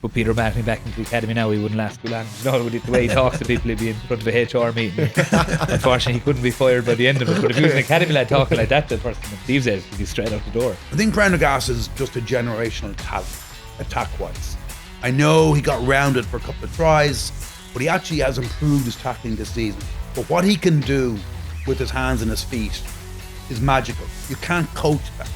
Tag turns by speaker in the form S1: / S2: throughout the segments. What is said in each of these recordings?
S1: put Peter O'Mahony back into the academy now, he wouldn't last too long. You know, the way he talks to people, he'd be in front of a HR meeting. Unfortunately, he couldn't be fired by the end of it. But if he was an academy lad talking like that, the person in Steve's age would be straight out the door.
S2: I think Prendergast is just a generational talent, attack-wise. I know he got rounded for a couple of tries, but he actually has improved his tackling this season. But what he can do with his hands and his feet is magical. You can't coach that.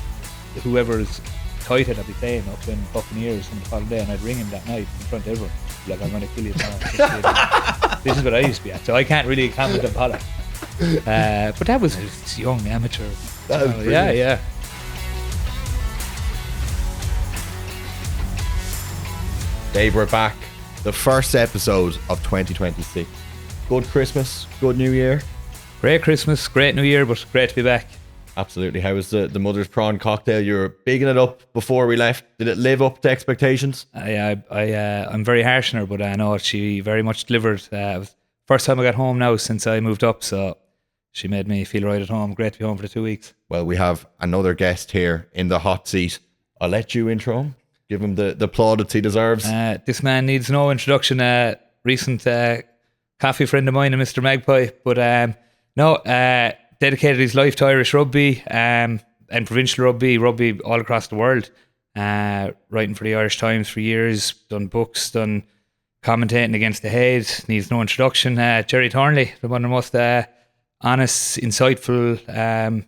S1: Whoever's tight I'd be playing up in Buccaneers on the following day, and I'd ring him that night in front of everyone. Like, I'm going to kill you tomorrow. This is what I used to be at, so I can't really comment on Pollock. But that was a young amateur. Yeah.
S3: Dave, we're back. The first episode of 2026. Good Christmas, good New Year.
S1: Great Christmas, great New Year, but great to be back.
S3: Absolutely. How was the mother's prawn cocktail? You were bigging it up before we left. Did it live up to expectations?
S1: I'm very harsh on her, but I know she very much delivered. It was the first time I got home now since I moved up, so she made me feel right at home. Great to be home for the 2 weeks.
S3: Well, we have another guest here in the hot seat. I'll let you intro him. Give him the plaudits he deserves.
S1: This man needs no introduction. Recent coffee friend of mine, Mr. Magpie, but dedicated his life to Irish rugby and provincial rugby all across the world. Writing for the Irish Times for years, done books, done commentating against the Head. Needs no introduction. Gerry Thornley, one of the most honest, insightful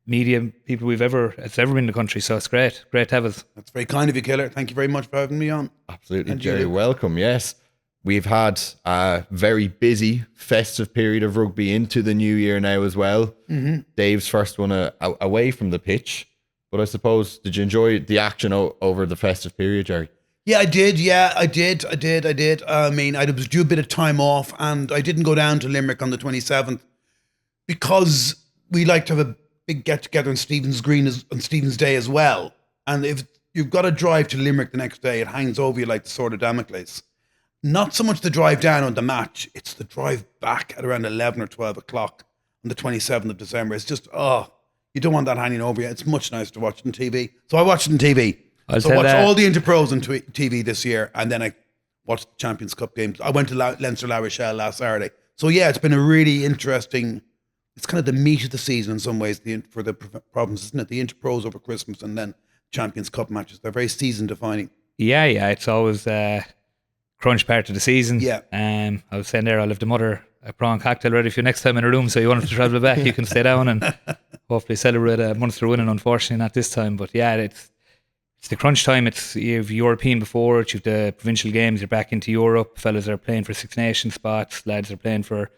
S1: media people that's ever been in the country. So it's great to have us.
S2: That's very kind of you, Killer. Thank you very much for having me on.
S3: Absolutely, Gerry. Welcome. Yes. We've had a very busy festive period of rugby into the new year now as well. Mm-hmm. Dave's first one away from the pitch. But I suppose, did you enjoy the action over the festive period, Gerry?
S2: Yeah, I did. I mean, I was due a bit of time off, and I didn't go down to Limerick on the 27th because we like to have a big get-together on Stephen's Green on Stephen's Day as well. And if you've got to drive to Limerick the next day, it hangs over you like the sword of Damocles. Not so much the drive down on the match, it's the drive back at around 11 or 12 o'clock on the 27th of December. It's just, you don't want that hanging over you. It's much nicer to watch it on TV. So I watched it on TV. I watched all the Interpros on TV this year, and then I watched the Champions Cup games. I went to Leinster La Rochelle last Saturday. So yeah, it's been a really interesting, it's kind of the meat of the season in some ways for the province, isn't it? The Interpros over Christmas and then Champions Cup matches. They're very season defining.
S1: Yeah, it's always crunch part of the season.
S2: Yeah.
S1: I was saying there, I'll have the mother a prawn cocktail ready for you next time in a room, so you want to travel back, you can stay down and hopefully celebrate a Munster winning. Unfortunately not this time, but yeah, it's the crunch time. You have European before it, you have the provincial games, you're back into Europe, fellas are playing for Six Nations spots, lads are playing for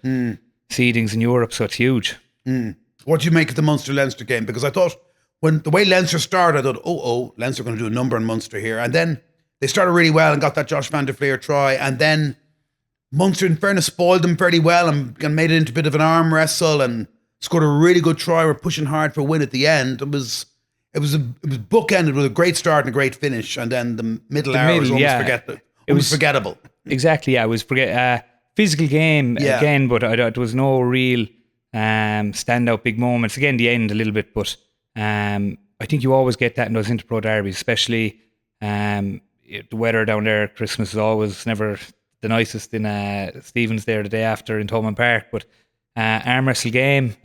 S1: seedings in Europe, so it's huge.
S2: What do you make of the Munster-Leinster game? Because I thought when the way Leinster started, I thought, Leinster are going to do a number on Munster here, and then they started really well and got that Josh van der Fleer try, and then Munster, in fairness, spoiled them fairly well and made it into a bit of an arm wrestle and scored a really good try. We're pushing hard for a win at the end. It was bookended with a great start and a great finish, and then the middle hour was almost forgettable.
S1: Exactly, yeah. It was physical game again, but there was no real standout big moments. Again, the end a little bit, but I think you always get that in those Interpro derbies, especially the weather down there. Christmas is always never the nicest in Stevens there the day after in Thomond Park, but arm wrestle game,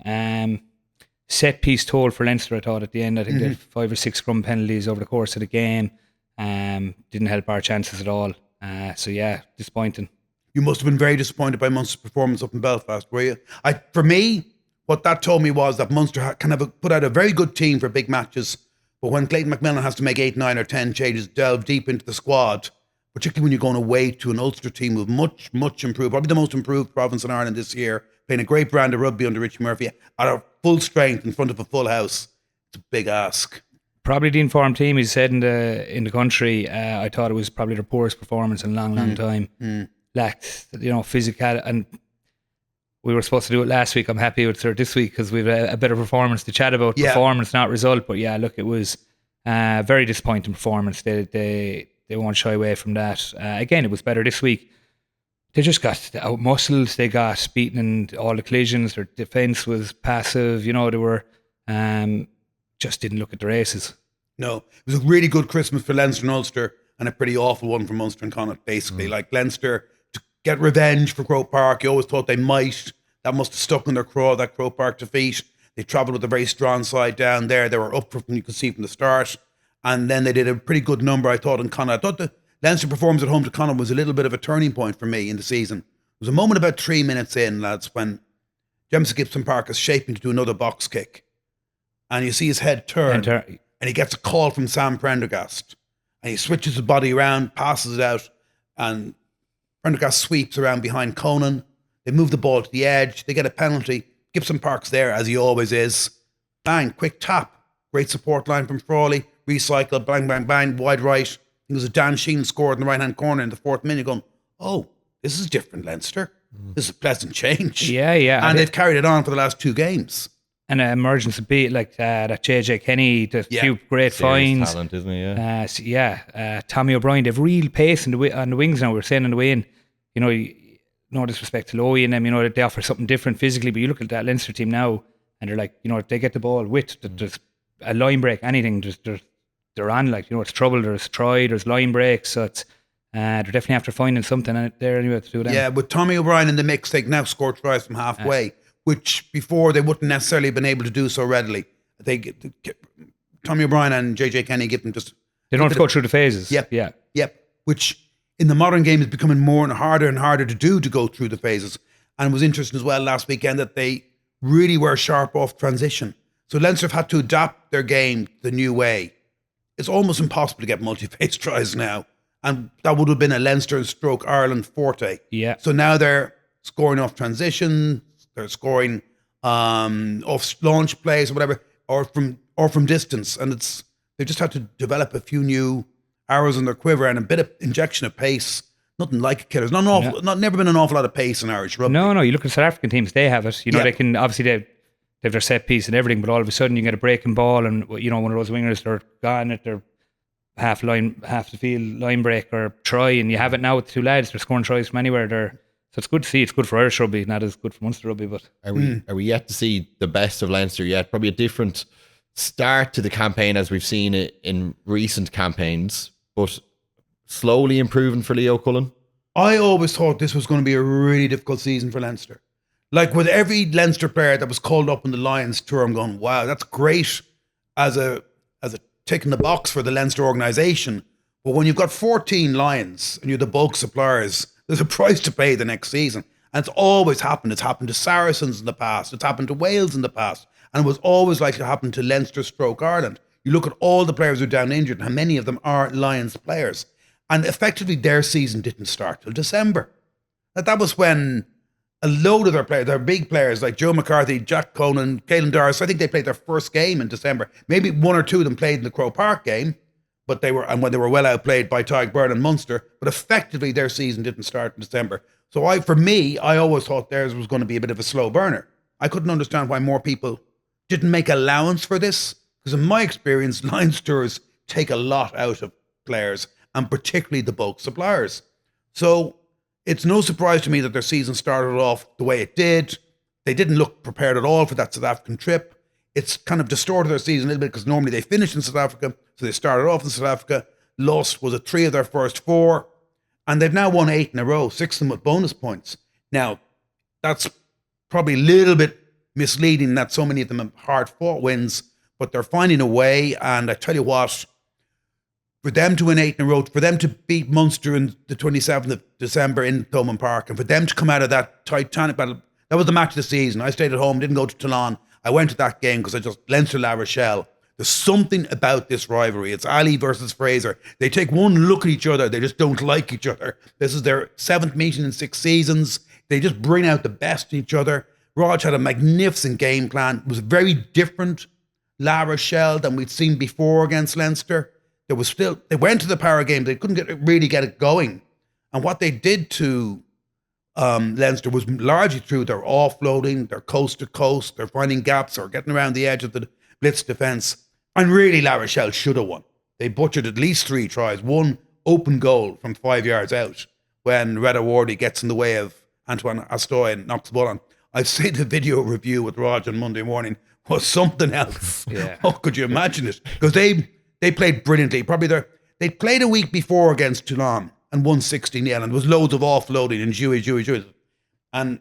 S1: set piece toll for Leinster, I thought, at the end. I think they had 5 or 6 scrum penalties over the course of the game. Didn't help our chances at all. So yeah, disappointing.
S2: You must have been very disappointed by Munster's performance up in Belfast, were you? For me, what that told me was that Munster kind of put out a very good team for big matches, but when Clayton McMillan has to make 8, 9 or 10 changes, delve deep into the squad, particularly when you're going away to an Ulster team with much, much improved, probably the most improved province in Ireland this year, playing a great brand of rugby under Richie Murphy at a full strength in front of a full house. It's a big ask. Probably
S1: the informed team, he said, in the country. I thought it was probably their poorest performance in a long time. Lacked, physical, and we were supposed to do it last week. I'm happy with it this week because we've a better performance to chat about. Performance, not result. But yeah, look, it was a very disappointing performance. They won't shy away from that. Again, it was better this week. They just got out-muscled. They got beaten in all the collisions. Their defence was passive. They were just didn't look at the races.
S2: No, it was a really good Christmas for Leinster and Ulster. and a pretty awful one from Munster and Connacht, basically. Like Leinster, to get revenge for Croke Park, you always thought they might. That must have stuck in their craw, that Croke Park defeat. They travelled with a very strong side down there. They were up from, you could see from the start. And then they did a pretty good number, I thought, in Connacht. I thought the Leinster performance at home to Connacht was a little bit of a turning point for me in the season. There was a moment about 3 minutes in, lads, when James Gibson Park is shaping to do another box kick. And you see his head turn, and he gets a call from Sam Prendergast. And he switches his body around, passes it out, and Prendergast sweeps around behind Conan. They move the ball to the edge. They get a penalty. Gibson Park's there, as he always is. Bang, quick tap. Great support line from Frawley. Recycle, bang, bang, bang, wide right. It was a Dan Sheehan scored in the right-hand corner in the 4th minute, going, oh, this is different, Leinster. This is a pleasant change.
S1: Yeah, yeah.
S2: And they've carried it on for the last 2 games.
S1: And an emergency beat like that JJ Kenny, the few great finds.
S3: Talent, isn't he?
S1: Tommy O'Brien, they've real pace on the wings now. We're saying on the way in, you know, no disrespect to Lowy and them, you know, they offer something different physically, but you look at that Leinster team now and they're like, you know, if they get the ball with, there's a line break, anything, they're on, like, you know, it's trouble, there's try, there's line breaks, so it's, they're definitely after finding something there anyway to do that.
S2: Yeah, with Tommy O'Brien in the mix, they can now score tries from halfway, which before they wouldn't necessarily have been able to do so readily. Tommy O'Brien and JJ Kenny give them just...
S1: They don't have to go through the phases.
S2: Yep. Which in the modern game is becoming more and harder to do, to go through the phases. And it was interesting as well last weekend that they really were sharp off transition. So Leinster have had to adapt their game the new way. It's almost impossible to get multi-phase tries now. And that would have been a Leinster stroke Ireland forte.
S1: Yeah.
S2: So now they're scoring off transition, they're scoring off launch plays or whatever, or from distance. And they just had to develop a few new arrows in their quiver and a bit of injection of pace. Nothing like killers. Never been an awful lot of pace in Irish rugby.
S1: No, you look at South African teams, they have it. You know, they can, obviously they have their set piece and everything, but all of a sudden you get a breaking ball and, you know, one of those wingers, they're gone at their half the field line break or try, and you have it now with 2 lads, they're scoring tries from anywhere. So it's good to see. It's good for Irish rugby, not as good for Munster rugby. But
S3: are we yet to see the best of Leinster yet? Probably a different start to the campaign as we've seen it in recent campaigns, but slowly improving for Leo Cullen.
S2: I always thought this was going to be a really difficult season for Leinster. Like with every Leinster player that was called up in the Lions tour, I'm going, wow, that's great as a tick in the box for the Leinster organisation. But when you've got 14 Lions and you're the bulk suppliers, there's a price to pay the next season. And it's always happened. It's happened to Saracens in the past. It's happened to Wales in the past. And it was always likely to happen to Leinster stroke Ireland. You look at all the players who are down injured, and how many of them are Lions players. And effectively their season didn't start till December. That was when a load of their players, their big players like Joe McCarthy, Jack Conan, Caelan Doris, I think they played their first game in December. Maybe 1 or 2 of them played in the Croke Park game, but they were well outplayed by Tadhg Byrne and Munster. But effectively their season didn't start in December. So I always thought theirs was going to be a bit of a slow burner. I couldn't understand why more people didn't make allowance for this, because in my experience, Lions tours take a lot out of players, and particularly the bulk suppliers. So it's no surprise to me that their season started off the way it did. They didn't look prepared at all for that South African trip. It's kind of distorted their season a little bit, because normally they finished in South Africa. So they started off in South Africa, lost, was it 3 of their first 4, and they've now won 8 in a row, 6 of them with bonus points. Now, that's probably a little bit misleading that so many of them have hard-fought wins, but they're finding a way. And I tell you what, for them to win 8 in a row, for them to beat Munster in the 27th of December in Thomond Park, and for them to come out of that Titanic battle, that was the match of the season. I stayed at home, didn't go to Toulon. I went to that game because Leinster La Rochelle. There's something about this rivalry. It's Ali versus Fraser. They take one look at each other. They just don't like each other. This is their 7th meeting in 6 seasons. They just bring out the best in each other. Rog had a magnificent game plan. It was very different La Rochelle than we'd seen before against Leinster. They went to the power game. They couldn't really get it going. And what they did to Leinster was largely through their offloading, their coast to coast, they're finding gaps or getting around the edge of the blitz defence. And really, La Rochelle should have won. They butchered at least 3 tries, 1 open goal from 5 yards out when Reda Wardy gets in the way of Antoine Astoy and knocks the ball on. I've seen the video review with Rog on Monday morning, was something else.
S1: Yeah.
S2: Oh, could you imagine it? Because they played brilliantly. Probably they'd played a week before against Toulon and won 16-0, and there was loads of offloading and jouet. And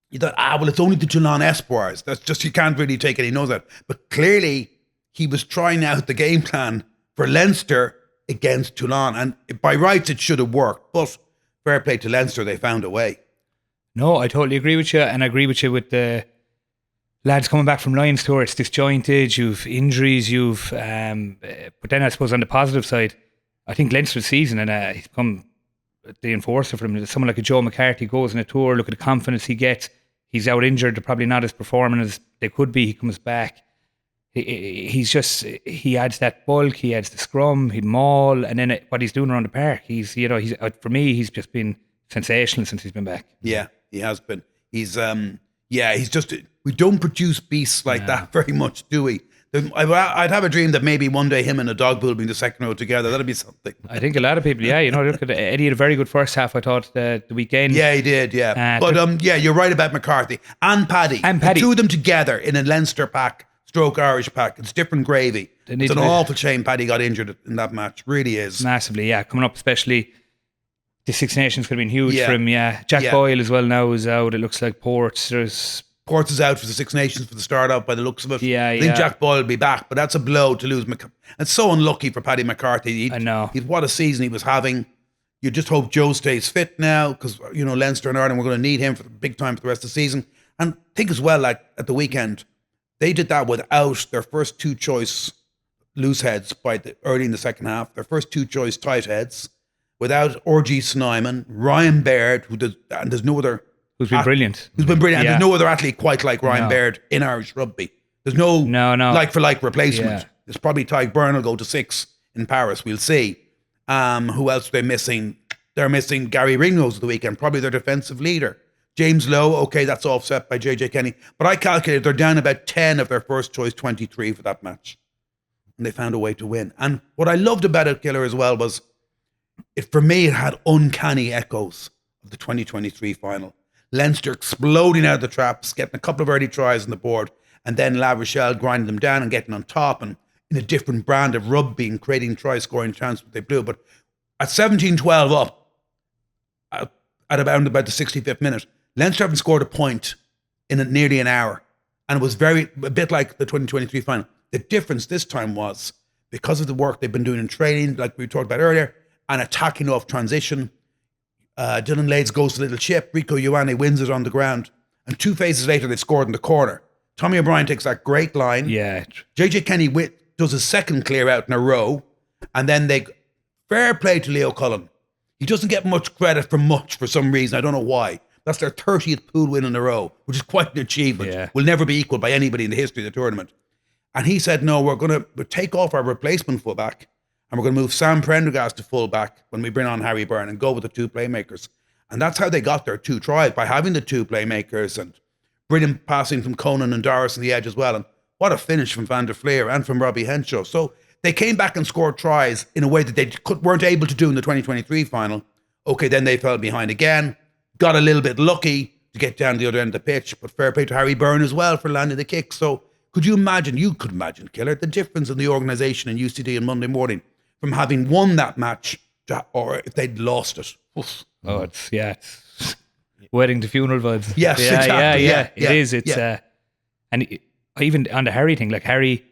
S2: you thought, well, it's only the Toulon Espoirs. That's just, you can't really take any notice of that. But clearly, he was trying out the game plan for Leinster against Toulon. And by rights, it should have worked. But fair play to Leinster, they found a way.
S1: No, I totally agree with you. And I agree with you with the lads coming back from Lions tour. It's disjointed, you've injuries, but then I suppose on the positive side, I think Leinster's season, and he's become the enforcer for him. Someone like a Joe McCarthy goes on a tour, look at the confidence he gets. He's out injured, they're probably not as performing as they could be. He comes back. He adds that bulk, he adds the scrum, he maul, and then what he's doing around the park, he's for me, he's just been sensational since he's been back.
S2: Yeah, he has been. He's just, we don't produce beasts like that very much, do we? I'd have a dream that maybe one day him and a dog will be in the second row together. That'd be something.
S1: I think a lot of people, look at Eddie had a very good first half, I thought, the weekend.
S2: Yeah, he did, yeah. But you're right about McCarthy and Paddy. The two of them together in a Leinster pack, stroke Irish pack. It's different gravy. It's an awful shame Paddy got injured in that match. Really is.
S1: Massively, yeah. Coming up, especially the Six Nations could have been huge for him, yeah. Jack Boyle as well now is out. It looks like Ports
S2: is out for the Six Nations for the start out by the looks of it.
S1: I
S2: think Jack Boyle will be back, but that's a blow to lose. It's so unlucky for Paddy McCarthy.
S1: I know.
S2: What a season he was having. You just hope Joe stays fit now because, Leinster and Ireland, we're going to need him for the big time for the rest of the season. And think as well, like at the weekend, they did that without their first two choice loose heads early in the second half, their first two choice tight heads, without R.G. Snyman, Ryan Baird, and there's no other...
S1: Who's been brilliant.
S2: And there's no other athlete quite like Ryan Baird in Irish rugby. There's no like-for-like replacement.
S1: Yeah.
S2: There's probably Tyke Byrne will go to 6 in Paris. We'll see. Who else are they missing? They're missing Gary Ringrose at the weekend, probably their defensive leader. James Lowe, okay, that's offset by JJ Kenny. But I calculated they're down about 10 of their first choice 23 for that match. And they found a way to win. And what I loved about it, Killer, as well, was, for me, it had uncanny echoes of the 2023 final. Leinster exploding out of the traps, getting a couple of early tries on the board, and then La Rochelle grinding them down and getting on top and in a different brand of rugby and creating try-scoring chances that they blew. But at 17-12 up, at about the 65th minute, Leinster haven't scored a point in nearly an hour. And it was a bit like the 2023 final. The difference this time was, because of the work they've been doing in training, like we talked about earlier, and attacking off transition, Dylan Lades goes to the little chip, Rico Ioane wins it on the ground, and 2 phases later they've scored in the corner. Tommy O'Brien takes that great line.
S1: Yeah.
S2: JJ Kenny does his second clear out in a row, and then fair play to Leo Cullen. He doesn't get much credit for some reason. I don't know why. That's their 30th pool win in a row, which is quite an achievement. Yeah. Will never be equaled by anybody in the history of the tournament. And he said, no, we're going to take off our replacement fullback, and we're going to move Sam Prendergast to fullback when we bring on Harry Byrne and go with the 2 playmakers. And that's how they got their 2 tries, by having the 2 playmakers and brilliant passing from Conan and Doris on the edge as well. And what a finish from Van der Fleer and from Robbie Henshaw. So they came back and scored tries in a way that they weren't able to do in the 2023 final. Okay, then they fell behind again, got a little bit lucky to get down the other end of the pitch, but fair play to Harry Byrne as well for landing the kick. So could you imagine, Killer, the difference in the organisation in UCD on Monday morning from having won that match or if they'd lost it. Oof.
S1: Oh, it's wedding to funeral vibes.
S2: Yes, exactly.
S1: Yeah, it is. It's and even on the Harry thing, like Harry,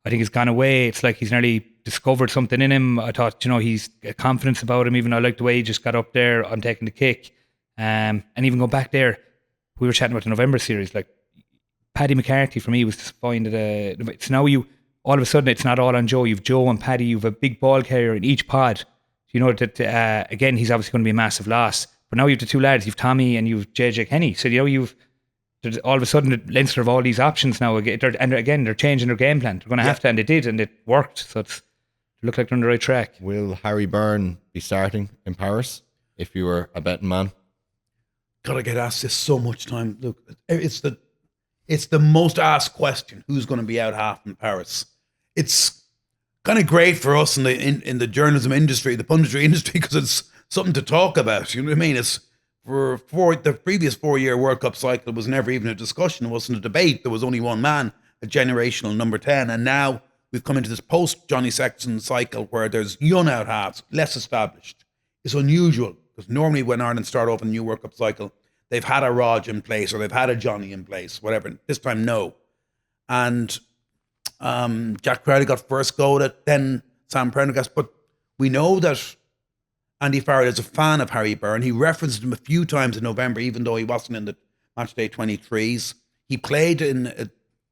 S1: I think has gone away. It's like he's nearly discovered something in him. I thought, he's got confidence about him. Even I like the way he just got up there on taking the kick, and even go back there. We were chatting about the November series, like Paddy McCarthy for me was to find that it's now all of a sudden it's not all on Joe. You've Joe and Paddy. You've a big ball carrier in each pod. That again, he's obviously going to be a massive loss. But now you've the 2 lads, you've Tommy and you've JJ Kenny. So there's all of a sudden Leinster have all these options now. And again, they're changing their game plan. They're going to have to, and they did, and it worked. So it looked like they're on the right track.
S3: Will Harry Byrne be starting in Paris if you were a betting man?
S2: God, I get asked this so much time. Look, it's the most asked question. Who's going to be out half in Paris? It's kind of great for us in the journalism industry, the punditry industry, because it's something to talk about. You know what I mean? It's for the previous 4-year World Cup cycle was never even a discussion. It wasn't a debate. There was only one man, a generational number 10. And now we've come into this post-Johnny Sexton cycle where there's young out-halves, less established. It's unusual because normally when Ireland start off in the new World Cup cycle, they've had a Rog in place or they've had a Johnny in place, whatever. This time, no. And Jack Crowley got first go at it, then Sam Prendergast. But we know that Andy Farrell is a fan of Harry Byrne. He referenced him a few times in November, even though he wasn't in the Matchday 23s. He played in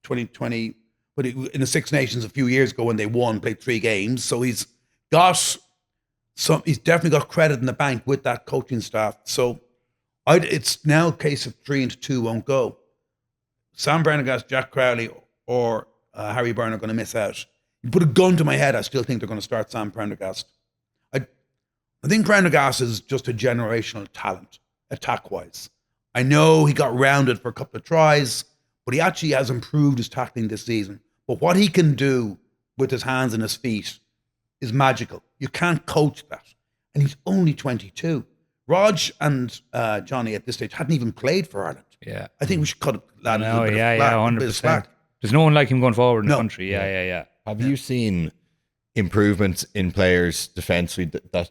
S2: 2020, but in the Six Nations a few years ago when they won, played 3 games. So he's definitely got credit in the bank with that coaching staff. So it's now a case of 3 and 2 won't go. Sam Prendergast, Jack Crowley, or Harry Byrne are going to miss out. You put a gun to my head, I still think they're going to start Sam Prendergast. I think Prendergast is just a generational talent, attack-wise. I know he got rounded for a couple of tries, but he actually has improved his tackling this season. But what he can do with his hands and his feet is magical. You can't coach that. And he's only 22. Rog and Johnny at this stage hadn't even played for Ireland.
S1: Yeah.
S2: I think we should cut a lad a
S1: No,
S2: little bit
S1: yeah,
S2: of slack,
S1: yeah,
S2: a bit of
S1: 100%.
S2: slack.
S1: There's no one like him going forward in
S2: No.
S1: the country. Yeah.
S3: Have you seen improvements in players defensively that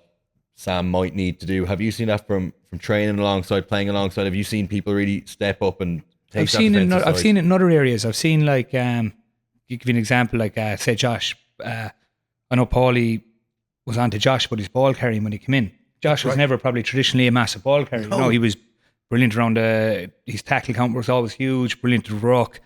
S3: Sam might need to do? Have you seen that from training alongside, playing alongside? Have you seen people really step up and take
S1: I've seen it in other areas. I've seen you give you an example, say Josh. I know Paulie was on to Josh, but his ball carrying when he came in. Josh was never probably traditionally a massive ball carrier.
S2: No.
S1: No, he was brilliant around his tackle count was always huge, brilliant to ruck.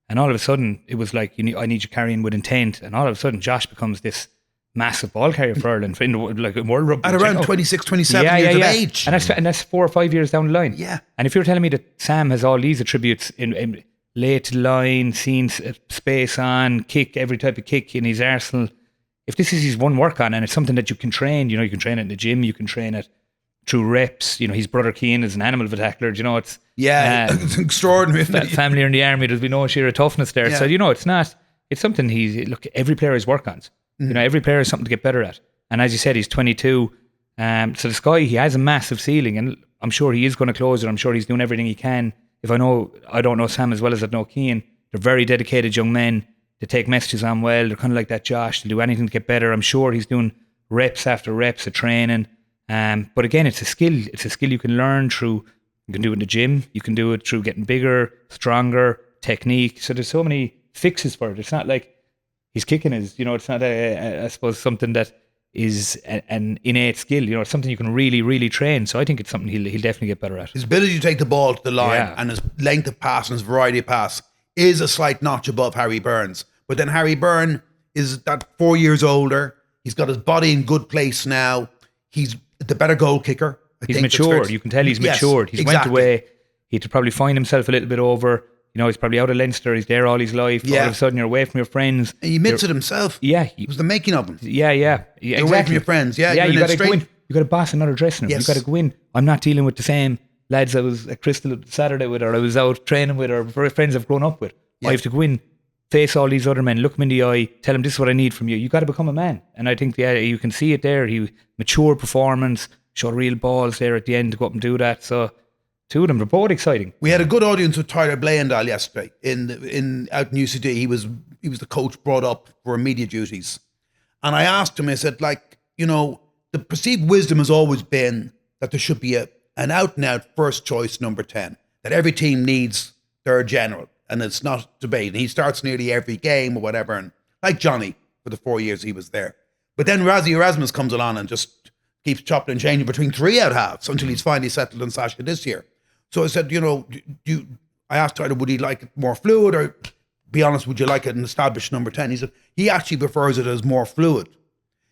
S1: And all of a sudden, it was like, I need you carrying with intent. And all of a sudden, Josh becomes this massive ball carrier for Ireland in World Rugby.
S2: At around 26, 27 years of age.
S1: And that's 4 or 5 years down the line.
S2: Yeah.
S1: And if you're telling me that Sam has all these attributes in late to the line, seeing space on, kick, every type of kick in his arsenal, if this is his one work on and it's something that you can train, you can train it in the gym, you can train it through reps. His brother Keane is an animal of a tackler. It's
S2: it's extraordinary. Isn't it?
S1: family in the army. There's been no sheer of toughness there.
S2: Yeah.
S1: So it's something every player has work on. Every player has something to get better at. And as you said, he's 22. So this guy, he has a massive ceiling, and I'm sure he is going to close it. I'm sure he's doing everything he can. I don't know Sam as well as I know Keane. They're very dedicated young men. They take messages on well. They're kind of like that Josh. They'll do anything to get better. I'm sure he's doing reps after reps of training. But again, it's a skill. It's a skill you can learn through. You can do it in the gym. You can do it through getting bigger, stronger, technique. So there's so many fixes for it. It's not like his kicking is, it's not I suppose something that is an innate skill. It's something you can really, really train. So I think it's something he'll definitely get better at.
S2: His ability to take the ball to the line and his length of pass and his variety of pass is a slight notch above Harry Byrne's. But then Harry Byrne is that 4 years older. He's got his body in good place now. He's the better goal kicker.
S1: He's matured. You can tell he's matured. He's went away. He had to probably find himself a little bit over. He's probably out of Leinster. He's there all his life.
S2: Yeah.
S1: All of a sudden, you're away from your friends.
S2: He admits it himself.
S1: Yeah.
S2: It was the making of him.
S1: Yeah,
S2: You're away from your friends. Yeah,
S1: you got to go in. You got to boss another dressing room.
S2: Yes.
S1: You got to go in. I'm not dealing with the same lads I was at Crystal Saturday with, or I was out training with, or friends I've grown up with.
S2: Yeah.
S1: I have to go in, face all these other men, look them in the eye, tell them this is what I need from you. You got to become a man. And I think you can see it there. He mature performance, showed real balls there at the end to go up and do that. So two of them, they're both exciting.
S2: We had a good audience with Tyler Blayendal yesterday out in UCD. He was the coach brought up for media duties. And I asked him, I said, the perceived wisdom has always been that there should be an out-and-out first choice number 10, that every team needs their general, and it's not debate. And he starts nearly every game or whatever, and like Johnny for the 4 years he was there. But then Rassie Erasmus comes along and just keeps chopping and changing between 3 out-halves until he's finally settled on Sasha this year. So I said, I asked Tyler, would he like it more fluid, or be honest, would you like an established number 10? He said he actually prefers it as more fluid.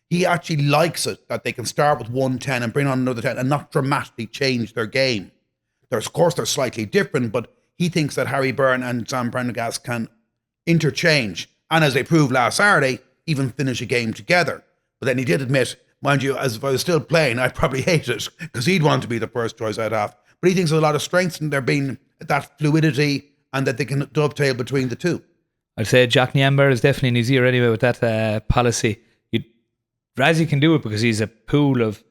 S2: He actually likes it that they can start with 110 and bring on another 10 and not dramatically change their game. Of course, they're slightly different, but he thinks that Harry Byrne and Sam Prendergast can interchange. And as they proved last Saturday, even finish a game together. But then he did admit, mind you, as if I was still playing, I'd probably hate it because he'd want to be the first choice out half. But he thinks there's a lot of strengths in there being that fluidity and that they can dovetail between the two.
S1: I'd say Jack Nyamber is definitely in his ear anyway with that policy. Rassie can do it because he's a pool of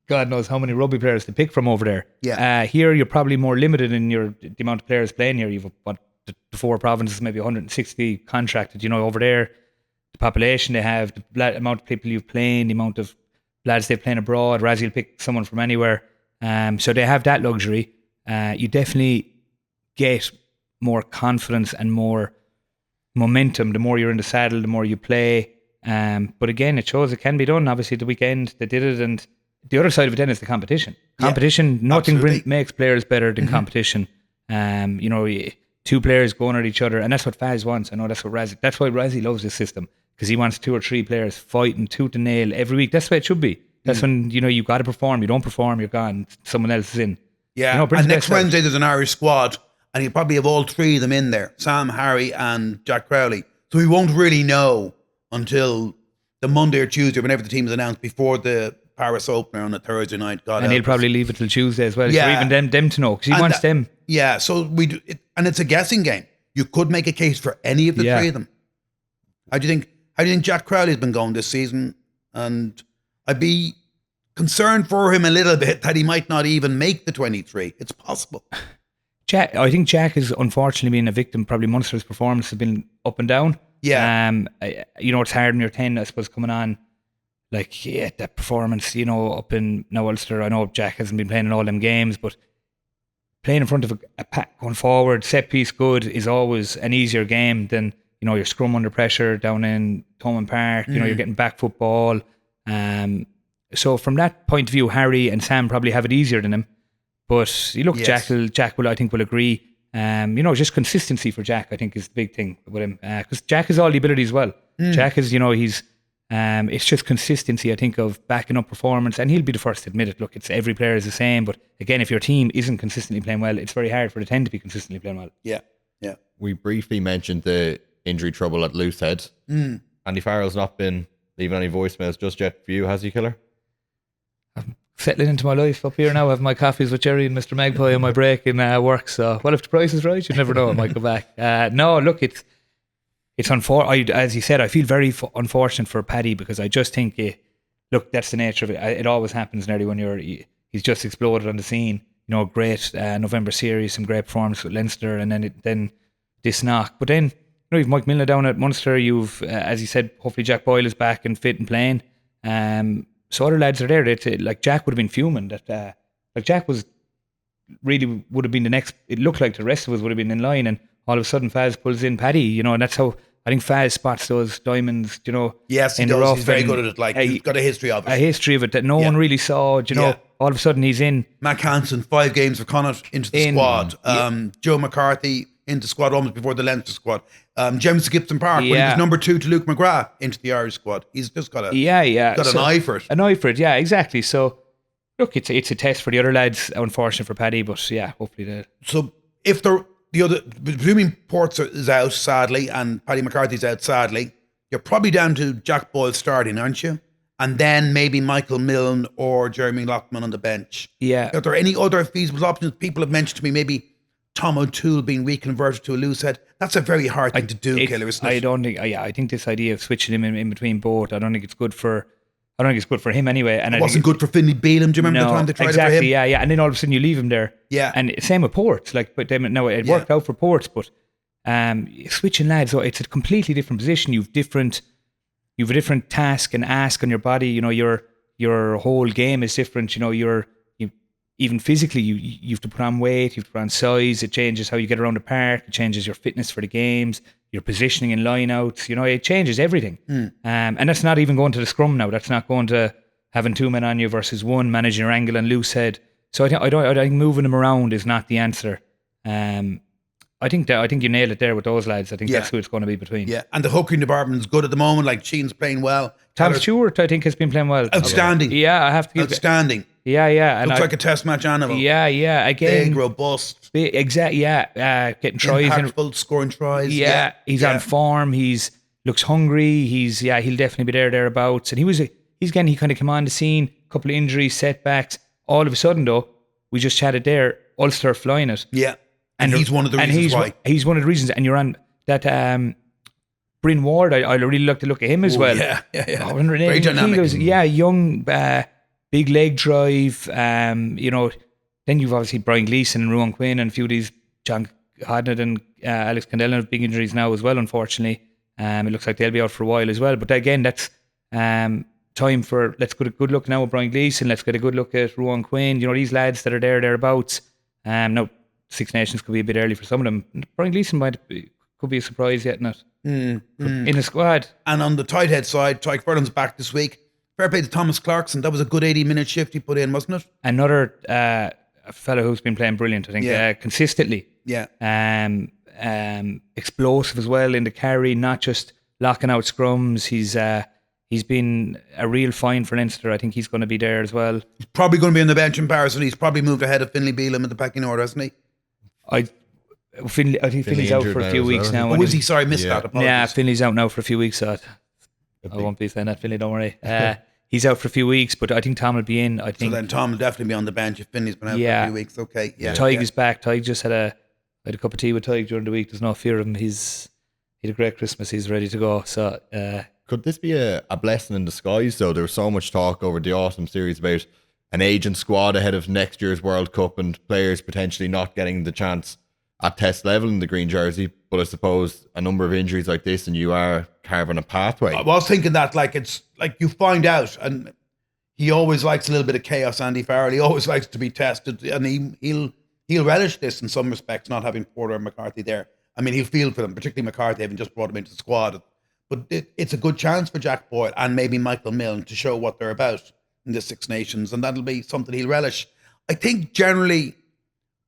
S1: God knows how many rugby players to pick from over there.
S2: Yeah.
S1: Here you're probably more limited in the amount of players playing here. You've the 4 provinces, maybe 160 contracted. Over there, the population they have, the amount of people you've playing, the amount of lads they're playing abroad. Razzie will pick someone from anywhere. So they have that luxury. You definitely get more confidence and more momentum the more you're in the saddle, the more you play. But again, it shows it can be done. Obviously, the weekend they did it, and the other side of it then is the competition. Nothing makes players better than competition. 2 players going at each other, and that's what Faz wants. I know that's why Razzie loves this system, because he wants 2 or 3 players fighting tooth and nail every week. That's the way it should be. That's when you got to perform. You don't perform, you're gone. Someone else is in.
S2: Yeah, and next Wednesday there's an Irish squad, and you probably have all 3 of them in there: Sam, Harry, and Jack Crowley. So we won't really know until the Monday or Tuesday, whenever the team is announced, before the Paris opener on a Thursday night.
S1: And he'll probably leave it till Tuesday as well. Yeah, so even them to know, because he wants them.
S2: Yeah, so we do, and it's a guessing game. You could make a case for any of the 3 of them. How do you think Jack Crowley's been going this season? And I'd be concerned for him a little bit that he might not even make the 23. It's possible.
S1: I think Jack has unfortunately been a victim. Probably Munster's performance has been up and down.
S2: Yeah.
S1: It's hard when you're 10, I suppose, coming on. That performance, up in Ulster. I know Jack hasn't been playing in all them games, but playing in front of a pack going forward, set piece good, is always an easier game than, your scrum under pressure down in Thomond Park. You're getting back football. So from that point of view, Harry and Sam probably have it easier than him. But you look, yes. Jack will agree. Just consistency for Jack, I think, is the big thing with him. Because Jack has all the ability as well. Jack is, he's... it's just consistency, I think, of backing up performance, and he'll be the first to admit it. Look, it's every player is the same, but again, if your team isn't consistently playing well, it's very hard for the 10 to be consistently playing well.
S2: Yeah.
S3: We briefly mentioned the injury trouble at Loosehead. Andy Farrell's not been leaving any voicemails just yet for you, has he, Killer?
S1: I'm settling into my life up here now. I have my coffees with Gerry and Mr. Magpie on my break in work, so if the price is right, you never know, I might go back. No, look, it's unfortunate. As you said, I feel very unfortunate for Paddy, because I just think, that's the nature of it. It always happens nearly when he's just exploded on the scene. Great November series, some great performance with Leinster, and then this knock. But then, you've Mike Milner down at Munster. You've, as you said, hopefully Jack Boyle is back and fit and playing. So other lads are there. Jack would have been fuming that. Jack would have been the next. It looked like the rest of us would have been in line, and all of a sudden Faz pulls in Paddy, and that's how I think Faz spots those diamonds,
S2: Yes, he does. He's very good at it. He's got a history of it.
S1: A history of it that no one really saw, all of a sudden he's in.
S2: Mac Hansen, 5 games for Connacht, into the squad. Joe McCarthy into the squad almost before the Leinster squad. James Gibson Park, when he was number 2 to Luke McGrath, into the Irish squad. He's just got an eye for it.
S1: An eye for it, yeah, exactly. So, look, it's a test for the other lads. Unfortunate for Paddy, but yeah, hopefully
S2: So, if the other, presuming Ports is out, sadly, and Paddy McCarthy's out, sadly, you're probably down to Jack Boyle starting, aren't you? And then maybe Michael Milne or Jeremy Lockman on the bench.
S1: Yeah.
S2: Are there any other feasible options? People have mentioned to me maybe Tom O'Toole being reconverted to a loosehead. That's a very hard thing to do, Killer, isn't it?
S1: I don't think. I think this idea of switching him in between both, I don't think it's good for him anyway. And
S2: it wasn't good for Finlay Bealham. Do you remember the time they tried it for him?
S1: Yeah. And then all of a sudden you leave him there.
S2: Yeah.
S1: And same with Ports. But then it worked out for Ports, but switching lads, it's a completely different position. You've a different task and ask on your body. Your whole game is different. Even physically, you have to put on weight, you have to put on size. It changes how you get around the park. It changes your fitness for the games, your positioning in lineouts. It changes everything. And that's not even going to the scrum now. That's not going to having 2 men on you versus 1, managing your angle and loose head. So I think moving them around is not the answer. I think you nailed it there with those lads. I think that's who it's going to be between.
S2: Yeah, and the hooking department is good at the moment. Like Sheen's playing well.
S1: Tom Stewart, I think, has been playing well.
S2: Outstanding.
S1: Yeah, I have to give
S2: outstanding.
S1: Yeah. And
S2: looks like a test match animal.
S1: Yeah. Again,
S2: big, robust.
S1: Exactly. Yeah. Getting tries.
S2: Impactful, scoring tries.
S1: Yeah. He's on form. Looks hungry. He'll definitely be thereabouts. And he kind of came on the scene. A couple of injuries, setbacks. All of a sudden, though, we just chatted there. Ulster flying it.
S2: Yeah. And he's one of the reasons why.
S1: He's one of the reasons. And you're on that Bryn Ward. I really like to look at him as well.
S2: Yeah.
S1: 180
S2: very dynamic.
S1: kilos. Yeah, young, big leg drive. Then you've obviously Brian Gleeson and Ruan Quinn and a few of these John Hodnett and Alex Candela have big injuries now as well, unfortunately. It looks like they'll be out for a while as well. But again, that's time for, let's get a good look now at Brian Gleeson. Let's get a good look at Ruan Quinn. You know, these lads that are thereabouts. Now, Six Nations could be a bit early for some of them. Brian Gleeson could be a surprise yet, not in the squad.
S2: And on the tight head side, Tyke Furlong's back this week. Fair play to Thomas Clarkson. That was a good 80-minute shift he put in, wasn't it?
S1: Another fellow who's been playing brilliant, I think, consistently.
S2: Yeah.
S1: Explosive as well in the carry, not just locking out scrums. He's been a real find for Leinster. I think he's going to be there as well.
S2: He's probably going to be on the bench in Paris, and he's probably moved ahead of Finlay Bealham in the pecking order, hasn't he?
S1: I think Finley's out for a few weeks now.
S2: Oh, was he? Sorry, missed that. Apologies.
S1: Yeah, Finley's out now for a few weeks. So I won't be saying that, Finley, don't worry. He's out for a few weeks, but I think Tom will be in. So
S2: then Tom will definitely be on the bench if Finley's been out for a few weeks. Okay, yeah.
S1: Tig is back. Tig just had a cup of tea with Tig during the week. There's no fear of him. He had a great Christmas. He's ready to go. So
S3: could this be a blessing in disguise, though? There was so much talk over the autumn series about an agent squad ahead of next year's World Cup and players potentially not getting the chance at test level in the green jersey. But I suppose a number of injuries like this and you are carving a pathway.
S2: I was thinking that, like, it's like you find out, and he always likes a little bit of chaos, Andy Farrell. He always likes to be tested, and he'll relish this in some respects, not having Porter and McCarthy there. I mean, he'll feel for them, particularly McCarthy, having just brought him into the squad. But it's a good chance for Jack Boyd and maybe Michael Milne to show what they're about in the Six Nations, and that'll be something he'll relish. I think generally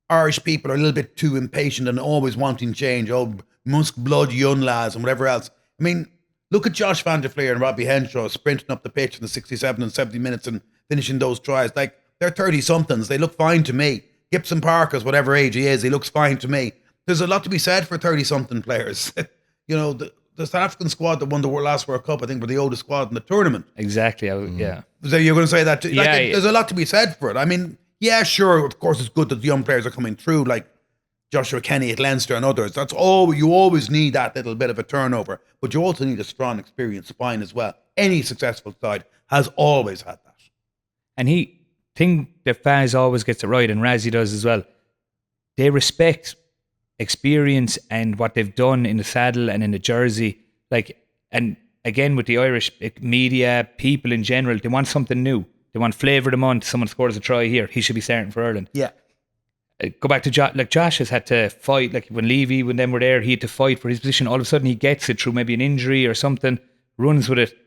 S2: Irish people are a little bit too impatient and always wanting change. Oh, Musk blood young lads and whatever else. I mean, look at Josh Van der Fleer and Robbie Henshaw sprinting up the pitch in the 67 and 70 minutes and finishing those tries. Like, they're 30-somethings. They look fine to me. Gibson Parker's whatever age he is, he looks fine to me. There's a lot to be said for 30-something players. You know, the South African squad that won the last World Cup, I think, were the oldest squad in the tournament.
S1: Exactly. Yeah.
S2: So you're going to say that?
S1: Yeah,
S2: there's a lot to be said for it. I mean, yeah, sure, of course it's good that the young players are coming through, like Joshua Kenny at Leinster and others. That's all. You always need that little bit of a turnover, but you also need a strong, experienced spine as well. Any successful side has always had that.
S1: And thing that Faz always gets it right, and Razzie does as well. They respect experience and what they've done in the saddle and in the jersey. Like, and again, with the Irish media, people in general, they want something new. They want flavour of the month. Someone scores a try here, he should be starting for Ireland.
S2: Yeah.
S1: Go back to Josh. Like, Josh has had to fight. Like, when Levy, when them were there, he had to fight for his position. All of a sudden, he gets it through maybe an injury or something, runs with it,